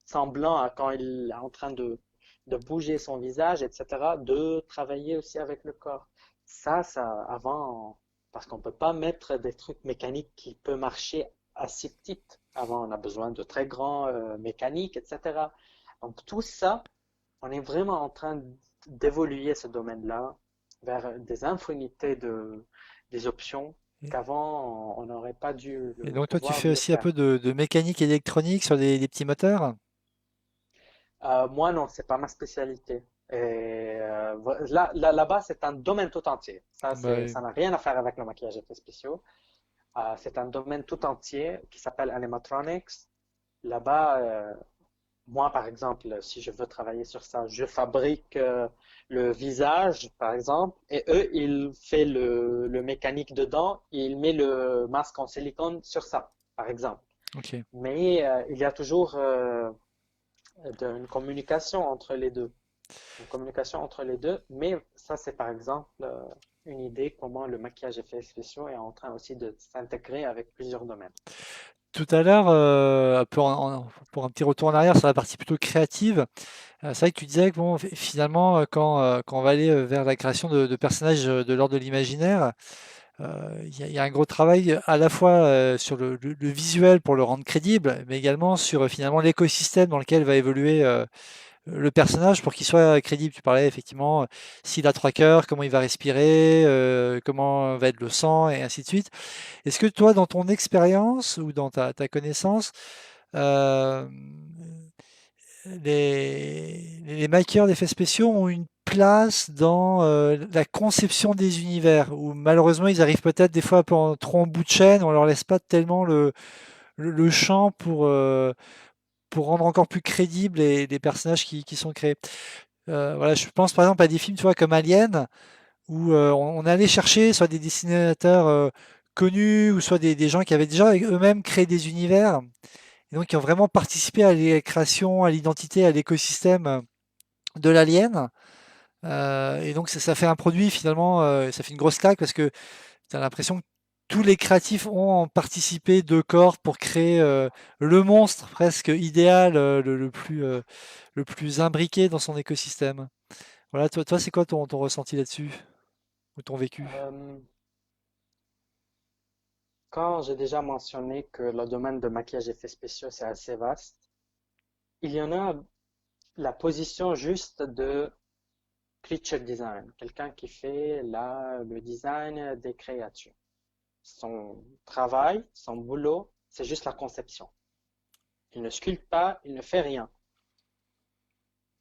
semblant quand il est en train de bouger son visage, etc., de travailler aussi avec le corps. Ça, avant, parce qu'on ne peut pas mettre des trucs mécaniques qui peuvent marcher assez petites. Avant, on a besoin de très grands mécaniques, etc. Donc tout ça, on est vraiment en train d'évoluer ce domaine-là vers des infinités des options Et, qu'avant, on n'aurait pas dû et donc toi, tu pouvoir fais le aussi un faire. peu de mécanique électronique sur des petits moteurs? Moi, non, c'est pas ma spécialité. Et là-bas, c'est un domaine tout entier. Bah, Ça n'a rien à faire avec le maquillage effets spéciaux. C'est un domaine tout entier qui s'appelle animatronics. Là-bas, moi, par exemple, si je veux travailler sur ça, je fabrique le visage, par exemple, et eux, ils font le mécanique dedans et ils mettent le masque en silicone sur ça, par exemple. ok. Mais il y a toujours d'une communication entre les deux. Une communication entre les deux, mais ça, c'est par exemple une idée comment le maquillage effets spéciaux est en train aussi de s'intégrer avec plusieurs domaines. Tout à l'heure, pour un petit retour en arrière sur la partie plutôt créative, c'est vrai que tu disais que bon, finalement, quand on va aller vers la création de personnages de l'ordre de l'imaginaire, il y a un gros travail à la fois sur le visuel pour le rendre crédible, mais également sur finalement l'écosystème dans lequel va évoluer le personnage pour qu'il soit crédible. Tu parlais effectivement s'il a trois cœurs, comment il va respirer, comment va être le sang, et ainsi de suite. Est-ce que toi, dans ton expérience ou dans ta connaissance, euh, les maquilleurs d'effets spéciaux ont une place dans la conception des univers, où malheureusement ils arrivent peut-être des fois un peu trop en bout de chaîne, on leur laisse pas tellement le champ pour rendre encore plus crédibles les personnages qui sont créés. Voilà, je pense par exemple à des films, tu vois, comme Alien, où on allait chercher soit des dessinateurs connus, ou soit des gens qui avaient déjà eux-mêmes créé des univers, et donc qui ont vraiment participé à la création, à l'identité, à l'écosystème de l'alien. Et donc ça fait un produit finalement, ça fait une grosse claque parce que tu as l'impression que tous les créatifs ont participé de corps pour créer le monstre presque idéal, le plus imbriqué dans son écosystème. Voilà, toi c'est quoi ton ressenti là-dessus ou ton vécu? Euh, Quand j'ai déjà mentionné que le domaine de maquillage effets spéciaux, c'est assez vaste, il y en a la position juste de creature design, quelqu'un qui fait le design des créatures. Son travail, son boulot, c'est juste la conception. Il ne sculpte pas, il ne fait rien.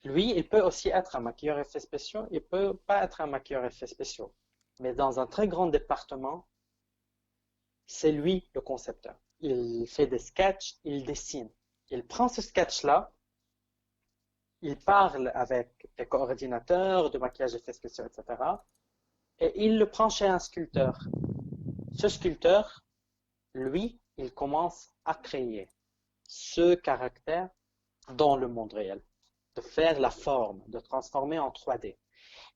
Lui, il peut aussi être un maquilleur effets spéciaux, il peut pas être un maquilleur effets spéciaux. Mais dans un très grand département, c'est lui le concepteur. Il fait des sketchs, il dessine. Il prend ce sketch-là, il parle avec les coordinateurs de maquillage effets spéciaux, etc. Et il le prend chez un sculpteur. Ce sculpteur, lui, il commence à créer ce caractère dans le monde réel, de faire la forme, de transformer en 3D.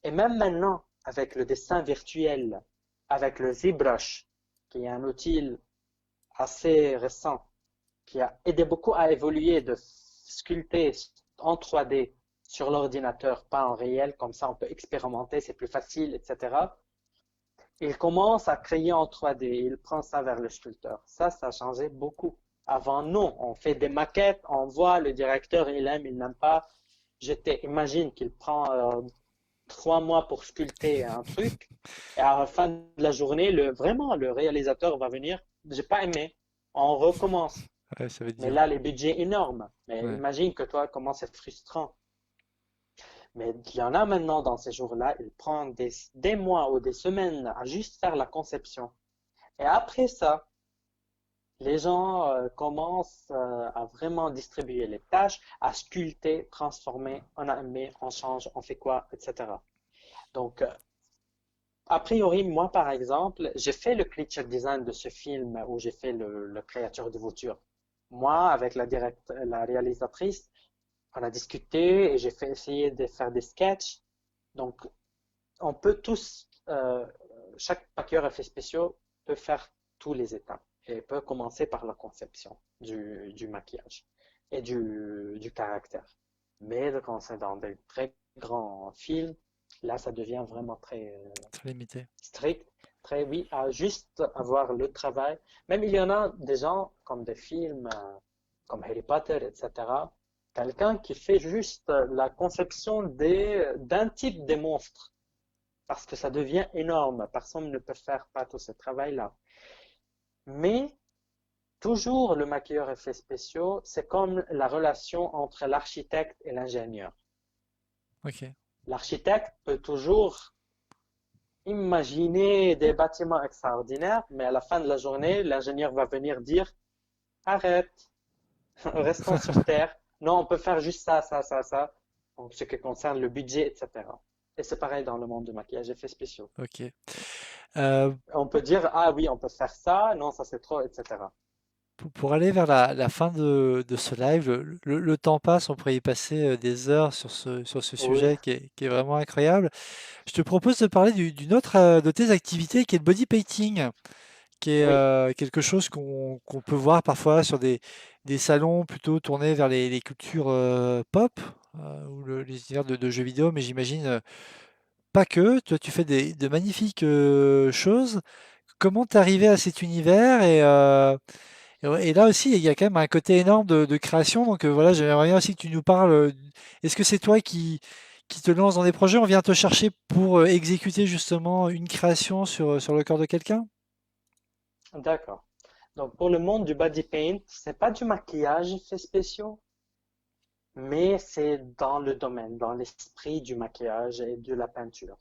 Et même maintenant, avec le dessin virtuel, avec le ZBrush, qui est un outil assez récent, qui a aidé beaucoup à évoluer de sculpter en 3D sur l'ordinateur, pas en réel, comme ça on peut expérimenter, c'est plus facile, etc. Il commence à créer en 3D, il prend ça vers le sculpteur. Ça a changé beaucoup. Avant, non, on fait des maquettes, on voit le directeur, il aime, il n'aime pas. Imagine qu'il prend 3 mois pour sculpter un truc, et à la fin de la journée, vraiment, le réalisateur va venir, j'ai pas aimé, on recommence. Ouais, ça veut Mais dire. là, les budgets énormes. Mais Ouais. imagine que toi, comment c'est frustrant. Mais il y en a maintenant dans ces jours-là, ils prennent des mois ou des semaines à juste faire la conception. Et après ça, les gens commencent à vraiment distribuer les tâches, à sculpter, transformer, on a aimé, on change, on fait quoi, etc. Donc, a priori, moi, par exemple, j'ai fait le creature design de ce film où j'ai fait le créature de voiture. Moi, avec la réalisatrice, on a discuté et j'ai fait essayer de faire des sketchs. Donc, on peut tous, chaque paqueur effets spéciaux peut faire tous les étapes et peut commencer par la conception du maquillage et du caractère. Mais quand c'est dans des très grands films, là, ça devient vraiment très Très limité. strict, très, oui, à juste avoir le travail. Même il y en a des gens, comme des films, comme Harry Potter, etc. Quelqu'un qui fait juste la conception d'un type des monstres, parce que ça devient énorme. Personne ne peut faire pas tout ce travail-là. Mais toujours le maquilleur effets spéciaux, c'est comme la relation entre l'architecte et l'ingénieur. Ok. L'architecte peut toujours imaginer des bâtiments extraordinaires, mais à la fin de la journée, l'ingénieur va venir dire arrête, restons sur Terre. Non, on peut faire juste ça, ça, ça, ça. En ce qui concerne le budget, etc. Et c'est pareil dans le monde du maquillage effets spéciaux. Ok. Euh, On peut dire, ah oui, on peut faire ça, non, ça c'est trop, etc. pour aller vers la fin de ce live, le temps passe, on pourrait y passer des heures sur ce Oui, sujet qui est vraiment incroyable. Je te propose de parler d'une autre de tes activités qui est le body painting, qui est oui, quelque chose qu'on peut voir parfois sur des salons plutôt tournés vers les cultures pop ou les univers de jeux vidéo, mais j'imagine pas que. Toi, tu fais de magnifiques choses. Comment t'es arrivé à cet univers et ouais, et là aussi, il y a quand même un côté énorme de création. Donc voilà, j'aimerais bien aussi que tu nous parles. Est-ce que c'est toi qui te lance dans des projets? On vient te chercher pour exécuter justement une création sur le corps de quelqu'un? d'accord. Donc pour le monde du body paint, c'est pas du maquillage effets spéciaux, mais c'est dans le domaine, dans l'esprit du maquillage et de la peinture.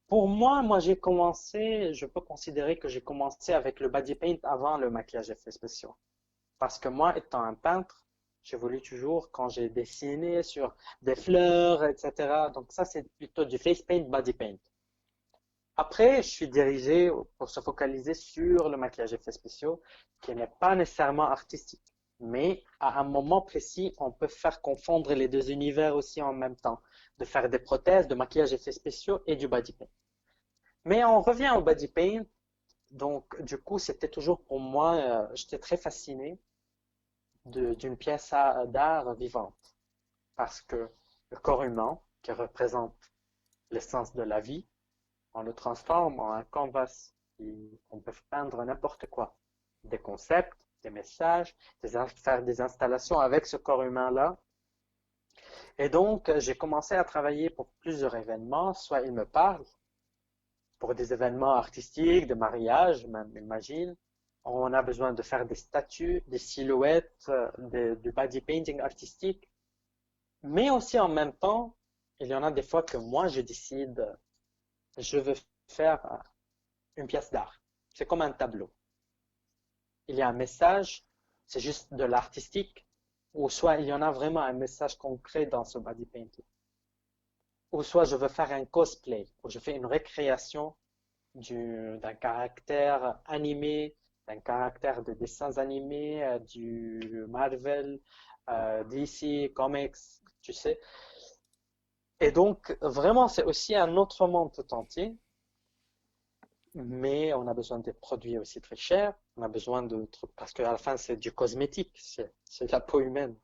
Pour moi, j'ai commencé, je peux considérer que j'ai commencé avec le body paint avant le maquillage effets spéciaux. Parce que moi, étant un peintre, j'évolue toujours quand j'ai dessiné sur des fleurs, etc. Donc ça, c'est plutôt du face paint, body paint. Après, je suis dirigé pour se focaliser sur le maquillage effets spéciaux, qui n'est pas nécessairement artistique. Mais à un moment précis, on peut faire confondre les deux univers aussi en même temps, de faire des prothèses, de maquillage effets spéciaux et du body paint. Mais on revient au body paint. Donc, du coup, c'était toujours pour moi, j'étais très fasciné d'une pièce d'art vivante. Parce que le corps humain, qui représente l'essence de la vie, on le transforme en un canvas. On peut peindre n'importe quoi. Des concepts, des messages, faire des installations avec ce corps humain-là. Et donc, j'ai commencé à travailler pour plusieurs événements. Soit ils me parlent, pour des événements artistiques, de mariage, même, imagine. On a besoin de faire des statues, des silhouettes, du body painting artistique. Mais aussi en même temps, il y en a des fois que moi, je décide, je veux faire une pièce d'art. C'est comme un tableau. Il y a un message, c'est juste de l'artistique, ou soit il y en a vraiment un message concret dans ce body painting. Ou soit je veux faire un cosplay, où je fais une récréation d'un caractère animé, d'un caractère de dessins animés, du Marvel, DC, Comics, tu sais. Et donc, vraiment, c'est aussi un autre monde tout entier, mais on a besoin de produits aussi très chers, on a besoin de trucs, parce qu'à la fin, c'est du cosmétique, c'est de la peau humaine,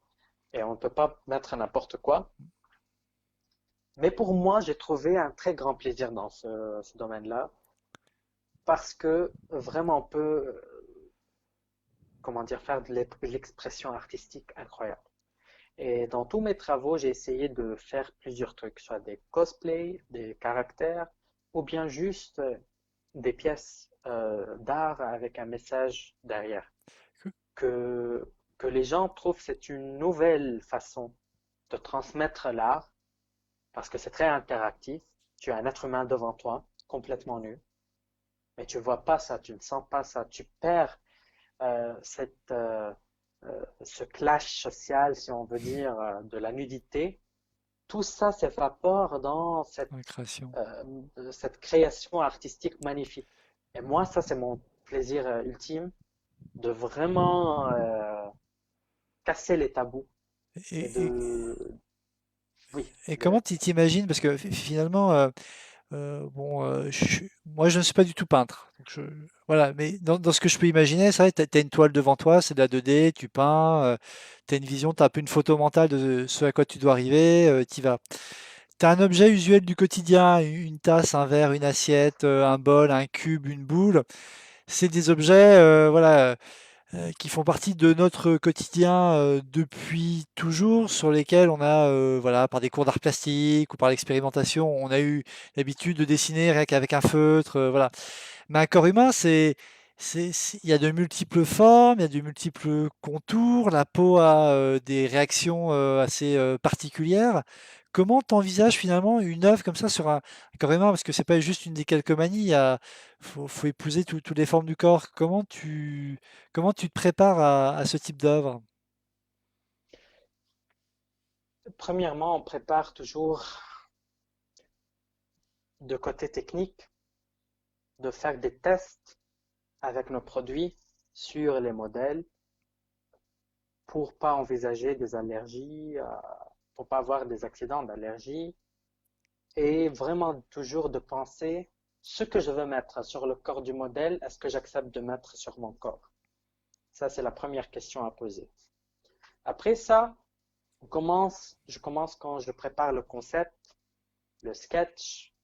et on ne peut pas mettre n'importe quoi. Mais pour moi, j'ai trouvé un très grand plaisir dans ce domaine-là, parce que vraiment, on peut, comment dire, faire de l'expression artistique incroyable. Et dans tous mes travaux, j'ai essayé de faire plusieurs trucs, soit des cosplays, des caractères, ou bien juste des pièces d'art avec un message derrière. Que, que les gens trouvent que c'est une nouvelle façon de transmettre l'art, parce que c'est très interactif. Tu as un être humain devant toi, complètement nu, mais tu vois pas ça, tu ne sens pas ça, tu perds ce clash social, si on veut dire, de la nudité. Tout ça s'évapore dans La création. cette création artistique magnifique. Et moi, ça, c'est mon plaisir ultime de vraiment casser les tabous et Et, et- de, oui, et comment tu t'imagines, parce que finalement, bon, moi je ne suis pas du tout peintre. Donc voilà, mais dans ce que je peux imaginer, c'est vrai, tu as une toile devant toi, c'est de la 2D, tu peins, tu as une vision, tu as un peu une photo mentale de ce à quoi tu dois arriver, tu y vas. Tu as un objet usuel du quotidien, une tasse, un verre, une assiette, un bol, un cube, une boule. C'est des objets, voilà, qui font partie de notre quotidien depuis toujours, sur lesquels on a, voilà, par des cours d'art plastique ou par l'expérimentation, on a eu l'habitude de dessiner rien qu'avec un feutre, voilà. Mais un corps humain, il y a de multiples formes, il y a de multiples contours, la peau a des réactions assez particulières. Comment t'envisages finalement une œuvre comme ça sur un corps humain? Parce que c'est pas juste une des calcomanies, faut épouser toutes les formes du corps. Comment tu te prépares à ce type d'œuvre? premièrement, on prépare toujours de côté technique, de faire des tests avec nos produits sur les modèles. pour pas envisager des allergies, pour pas avoir des accidents d'allergie et vraiment toujours de penser ce que je veux mettre sur le corps du modèle, est-ce que j'accepte de mettre sur mon corps? Ça, c'est la première question à poser. Après ça, je commence quand je prépare le concept, le sketch,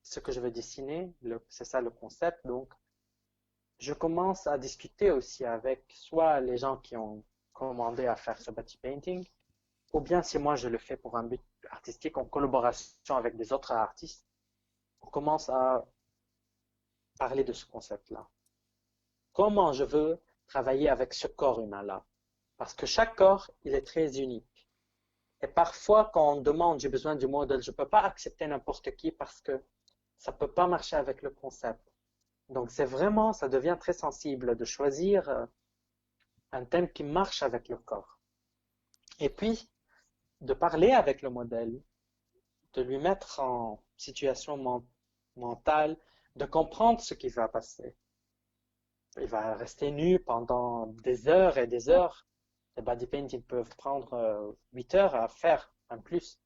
ce que je veux dessiner, c'est ça le concept. Donc, je commence à discuter aussi avec soit les gens qui ont commandé à faire ce body painting, ou bien si moi je le fais pour un but artistique en collaboration avec des autres artistes, on commence à parler de ce concept-là. Comment je veux travailler avec ce corps humain-là? Parce que chaque corps, il est très unique. Et parfois, quand on demande, j'ai besoin du modèle, je ne peux pas accepter n'importe qui parce que ça ne peut pas marcher avec le concept. Donc, c'est vraiment, ça devient très sensible de choisir un thème qui marche avec le corps. Et puis, de parler avec le modèle, de lui mettre en situation mentale, de comprendre ce qui va passer. Il va rester nu pendant des heures et des heures. Les body painting peuvent prendre 8 heures à faire, en plus.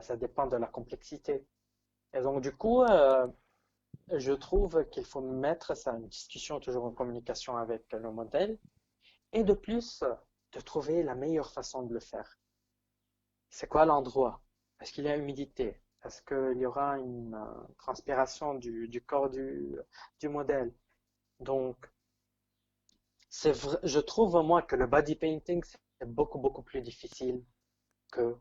Ça dépend de la complexité. Et donc, du coup, je trouve qu'il faut mettre ça en discussion, toujours en communication avec le modèle. Et de plus, de trouver la meilleure façon de le faire. C'est quoi l'endroit? Est-ce qu'il y a humidité? Est-ce qu'il y aura une transpiration du corps du modèle? Donc, c'est vrai, je trouve moi que le body painting, c'est beaucoup, beaucoup plus difficile que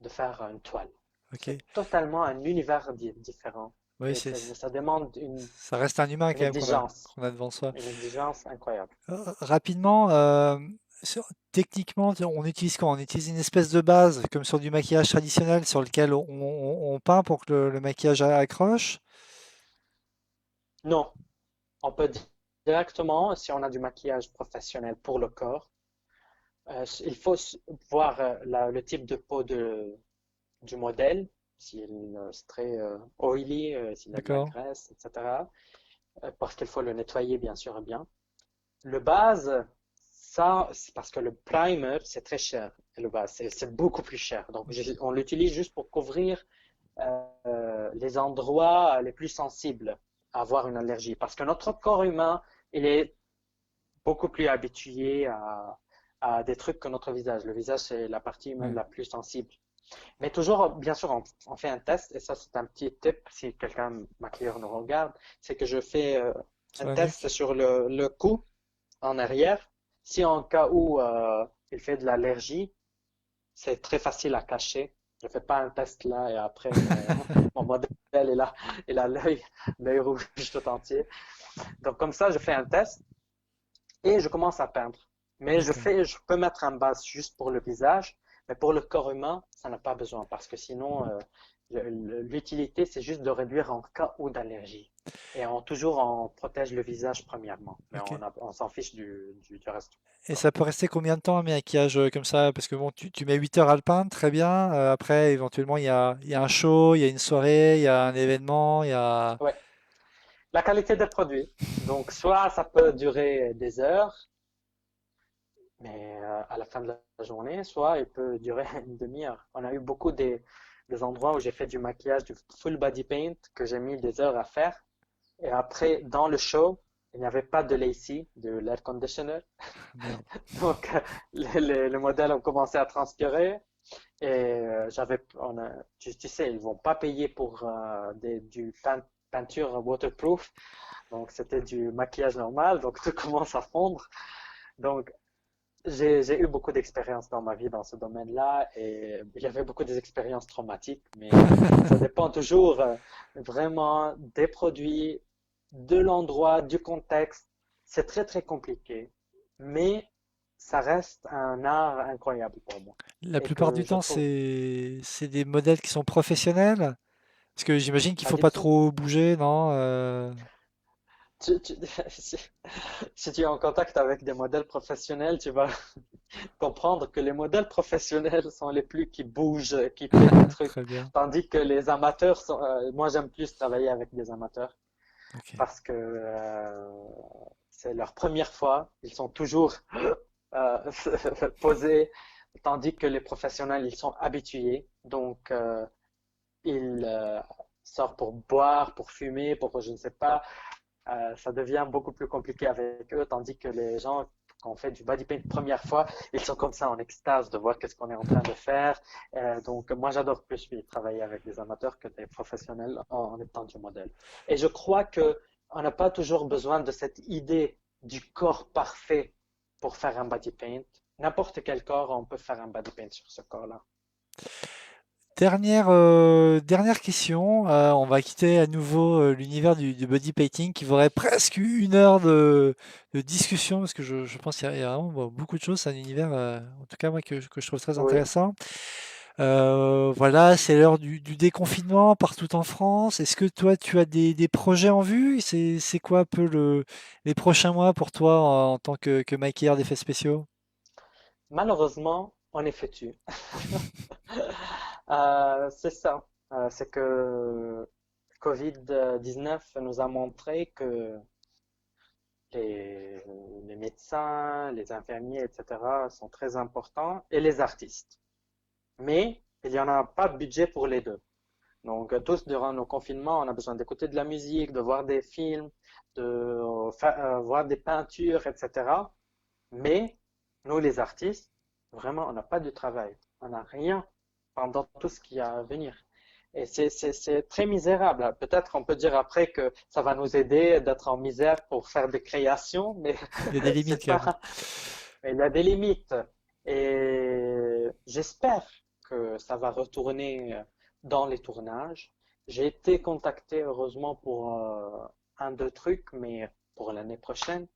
de faire une toile. Ok. C'est totalement un univers différent. Oui, Et ça demande ça reste un humain une quand même exigence, qu'on a devant soi. une exigence incroyable. Rapidement, techniquement, on utilise quoi? On utilise une espèce de base, comme sur du maquillage traditionnel, sur lequel on peint pour que le maquillage accroche. Non, on peut directement, si on a du maquillage professionnel pour le corps, il faut voir le type de peau du modèle, s'il est très oily, s'il a de la D'accord? graisse, etc. Parce qu'il faut le nettoyer bien sûr bien. Le base, ça, c'est parce que le primer, c'est très cher. Et le base, c'est beaucoup plus cher. Donc, Ok. on l'utilise juste pour couvrir les endroits les plus sensibles à avoir une allergie. Parce que notre corps humain, il est beaucoup plus habitué à des trucs que notre visage. Le visage, c'est la partie humaine Ouais. la plus sensible. Mais toujours, bien sûr, on fait un test, et ça, c'est un petit tip si quelqu'un maquilleur nous regarde, c'est que je fais Sur un la test nuque? sur le cou en arrière. Si en cas où il fait de l'allergie, c'est très facile à cacher. Je fais pas un test là et après mon modèle est là, il a l'œil rouge tout entier. Donc comme ça, je fais un test et je commence à peindre. Mais D'accord. je peux mettre un base juste pour le visage, mais pour le corps humain, ça n'a pas besoin parce que sinon, l'utilité, c'est juste de réduire en cas où d'allergie. Et toujours, on protège le visage premièrement, mais Ok. on s'en fiche du reste du Et corps. ça peut rester combien de temps un maquillage comme ça? Parce que bon, tu mets 8 heures à le peindre, très bien. Après, éventuellement, il y a un show, il y a une soirée, il y a un événement, il y a... Ouais. La qualité des produits. Donc, soit ça peut durer des heures, mais à la fin de la journée, soit il peut durer une demi-heure. On a eu beaucoup des endroits où j'ai fait du maquillage, du full body paint, que j'ai mis des heures à faire. Et après, dans le show, il n'y avait pas de l'AC, de l'air conditioner. Merde. Donc, les modèles ont commencé à transpirer. Et tu sais, ils vont pas payer pour du peinture waterproof. Donc, c'était du maquillage normal. Donc, tout commence à fondre. Donc, j'ai eu beaucoup d'expériences dans ma vie dans ce domaine-là et il y avait beaucoup d'expériences traumatiques, mais ça dépend toujours vraiment des produits, de l'endroit, du contexte. C'est très très compliqué, mais ça reste un art incroyable pour moi La et plupart que du je temps, trouve c'est des modèles qui sont professionnels. Parce que j'imagine qu'il ça faut pas dépend. trop bouger, non? Tu- tu- si, si tu es en contact avec des modèles professionnels, tu vas comprendre que les modèles professionnels sont les plus qui bougent, qui fait des trucs, Très bien. tandis que les amateurs sont, moi j'aime plus travailler avec des amateurs Ok. parce que c'est leur première fois, ils sont toujours poser, tandis que les professionnels, ils sont habitués. Donc, ils sortent pour boire, pour fumer, pour je ne sais pas. Ça devient beaucoup plus compliqué avec eux, tandis que les gens, quand on fait du body paint première fois, ils sont comme ça en extase de voir qu'est-ce qu'on est en train de faire. Donc, moi, j'adore plus oui, travailler avec des amateurs que des professionnels en étant du modèle. Et je crois que on n'a pas toujours besoin de cette idée du corps parfait pour faire un body paint. N'importe quel corps, on peut faire un body paint sur ce corps-là. Dernière question. On va quitter à nouveau l'univers du body painting qui vaudrait presque 1 heure de discussion parce que je pense qu'il y a vraiment beaucoup de choses. C'est un univers, en tout cas moi, que je trouve très Oui. intéressant. Voilà, c'est l'heure du déconfinement partout en France. Est-ce que toi, tu as des projets en vue? C'est quoi un peu les prochains mois pour toi en tant que maquilleur d'effets spéciaux? Malheureusement, on est foutu. C'est ça. C'est que Covid-19 nous a montré que les, les médecins, les infirmiers, etc. sont très importants et les artistes. Mais il n'y en a pas de budget pour les deux. Donc, tous, durant nos confinements, on a besoin d'écouter de la musique, de voir des films, de voir des peintures, etc. Mais nous, les artistes, vraiment, on n'a pas de travail. On n'a rien pendant tout ce qui a à venir. Et c'est très misérable. Peut-être on peut dire après que ça va nous aider d'être en misère pour faire des créations, mais Il y a des limites c'est quand même. pas, mais il y a des limites. Et j'espère que ça va retourner dans les tournages. J'ai été contacté heureusement pour deux trucs, mais pour l'année prochaine.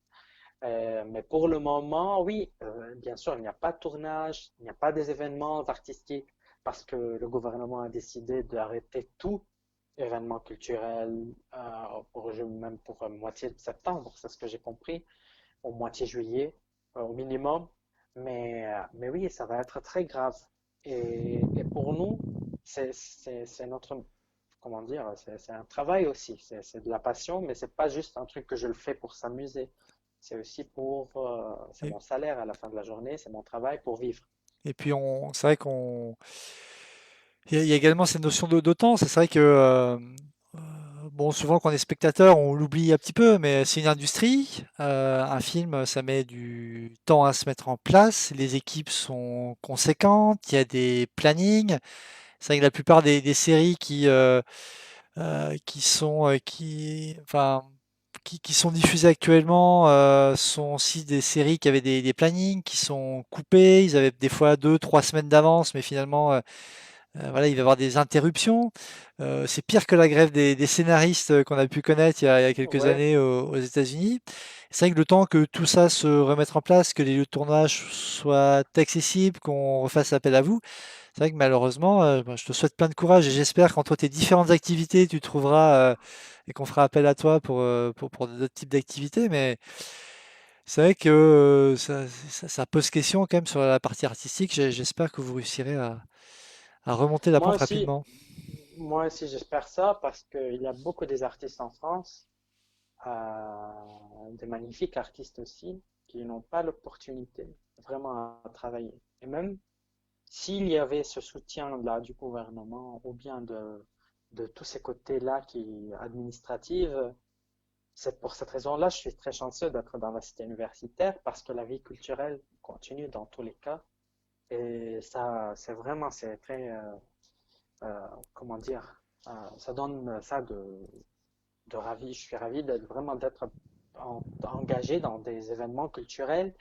Mais pour le moment, oui, bien sûr, il n'y a pas de tournage, il n'y a pas des événements artistiques parce que le gouvernement a décidé d'arrêter tout événement culturel même pour moitié de septembre, c'est ce que j'ai compris, au moitié juillet au minimum. Mais oui, ça va être très grave. Et pour nous, c'est notre, comment dire, c'est un travail aussi, c'est de la passion, mais c'est pas juste un truc que je le fais pour s'amuser. C'est aussi c'est Et, mon salaire à la fin de la journée, c'est mon travail pour vivre. et puis c'est vrai qu'on, il y a également cette notion de temps. C'est vrai que bon, souvent quand on est spectateur, on l'oublie un petit peu, mais c'est une industrie. Un film, ça met du temps à se mettre en place. Les équipes sont conséquentes. Il y a des plannings. C'est vrai que la plupart des séries enfin, qui sont diffusées actuellement sont aussi des séries qui avaient des plannings qui sont coupés. Ils avaient des fois 2, 3 semaines d'avance, mais finalement, voilà, il va y avoir des interruptions. C'est pire que la grève des scénaristes qu'on a pu connaître il y a quelques Ouais, années aux États-Unis. C'est vrai que le temps que tout ça se remette en place, que les lieux de tournage soient accessibles, qu'on refasse appel à vous, c'est vrai que malheureusement, bah, je te souhaite plein de courage et j'espère qu'entre tes différentes activités, tu trouveras et qu'on fera appel à toi pour d'autres types d'activités. Mais c'est vrai que ça pose question quand même sur la partie artistique. J'espère que vous réussirez à remonter la moi pente aussi, rapidement. moi aussi j'espère ça parce qu'il y a beaucoup des artistes en France, des magnifiques artistes aussi, qui n'ont pas l'opportunité vraiment à travailler. Et même s'il y avait ce soutien-là du gouvernement ou bien de tous ces côtés-là qui administratifs, c'est pour cette raison-là, je suis très chanceux d'être dans la cité universitaire parce que la vie culturelle continue dans tous les cas. Et ça, c'est vraiment, c'est très, comment dire, ça donne ça de ravi. Je suis ravi d'être vraiment d'être engagé dans des événements culturels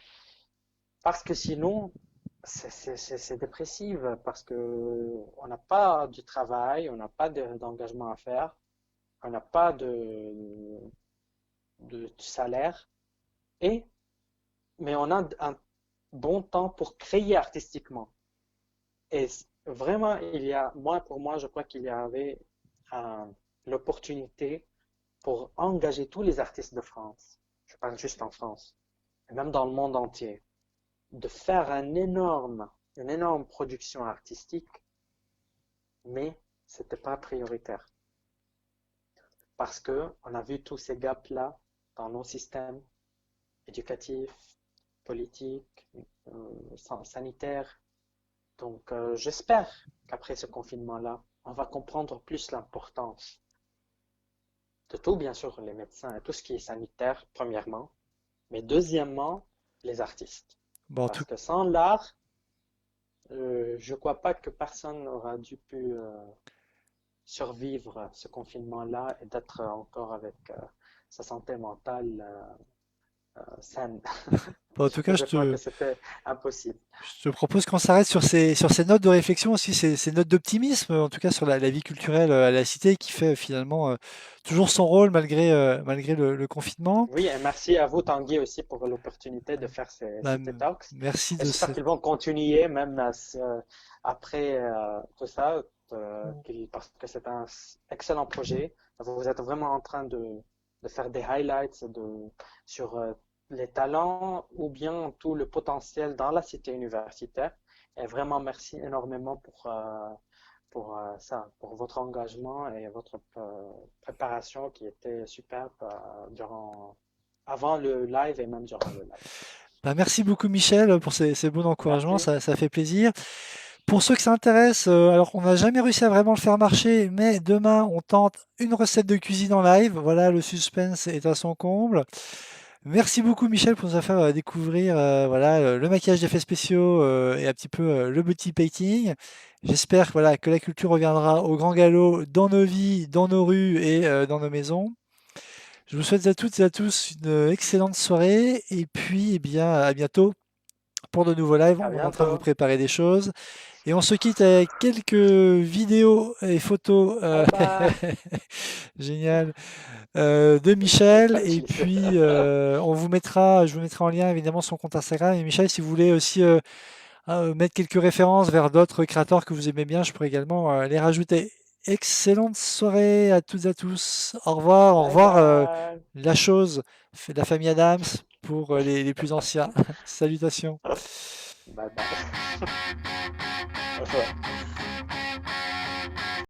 parce que sinon, c'est dépressif parce que on n'a pas du travail, on n'a pas d'engagement à faire, on n'a pas de salaire et mais on a un bon temps pour créer artistiquement. Et vraiment, pour moi, je crois qu'il y avait euh, l'opportunité pour engager tous les artistes de France. Je parle juste en France, et même dans le monde entier, de faire une énorme production artistique, mais c'était pas prioritaire. Parce que on a vu tous ces gaps-là dans nos systèmes éducatifs, politique, sanitaire. Donc, j'espère qu'après ce confinement-là, on va comprendre plus l'importance de tout, bien sûr, les médecins et tout ce qui est sanitaire, premièrement, mais deuxièmement, les artistes. Bon, en tout, Parce que sans l'art, je crois pas que personne n'aura dû pu survivre à ce confinement-là et d'être encore avec sa santé mentale saine. bon, en tout cas, Je crois que c'était impossible. je te propose qu'on s'arrête sur ces notes de réflexion aussi, ces notes d'optimisme, en tout cas sur la vie culturelle à la cité qui fait finalement toujours son rôle malgré le confinement. Oui, et merci à vous, Tanguy, aussi pour l'opportunité de faire Bah, ces talks. merci Et de j'espère ce... qu'ils vont continuer même après tout ça, parce que c'est un excellent projet. Vous êtes vraiment en train de faire des highlights sur les talents ou bien tout le potentiel dans la cité universitaire. Et vraiment, merci énormément pour ça, pour votre engagement et votre préparation qui était superbe avant le live et même durant le live. Bah, merci beaucoup Michel pour ces bons encouragements, Merci. ça fait plaisir. Pour ceux que ça intéresse, alors on n'a jamais réussi à vraiment le faire marcher, mais demain on tente une recette de cuisine en live. Voilà, le suspense est à son comble. Merci beaucoup Michel pour nous avoir fait découvrir voilà, le maquillage d'effets spéciaux et un petit peu le beauty painting. J'espère voilà, que la culture reviendra au grand galop dans nos vies, dans nos rues et dans nos maisons. Je vous souhaite à toutes et à tous une excellente soirée et puis eh bien, à bientôt pour de nouveaux lives. À On est en train de vous bientôt. préparer des choses. Et on se quitte avec quelques vidéos et photos Bye bye. géniales de Michel. Pas de Et cheese. puis, je vous mettrai en lien évidemment son compte Instagram. Et Michel, si vous voulez aussi mettre quelques références vers d'autres créateurs que vous aimez bien, je pourrais également les rajouter. Excellente soirée à toutes et à tous. Au Bye revoir bye. la chose, fait de la famille Adams pour les plus anciens. Salutations. Bye bye. Au revoir.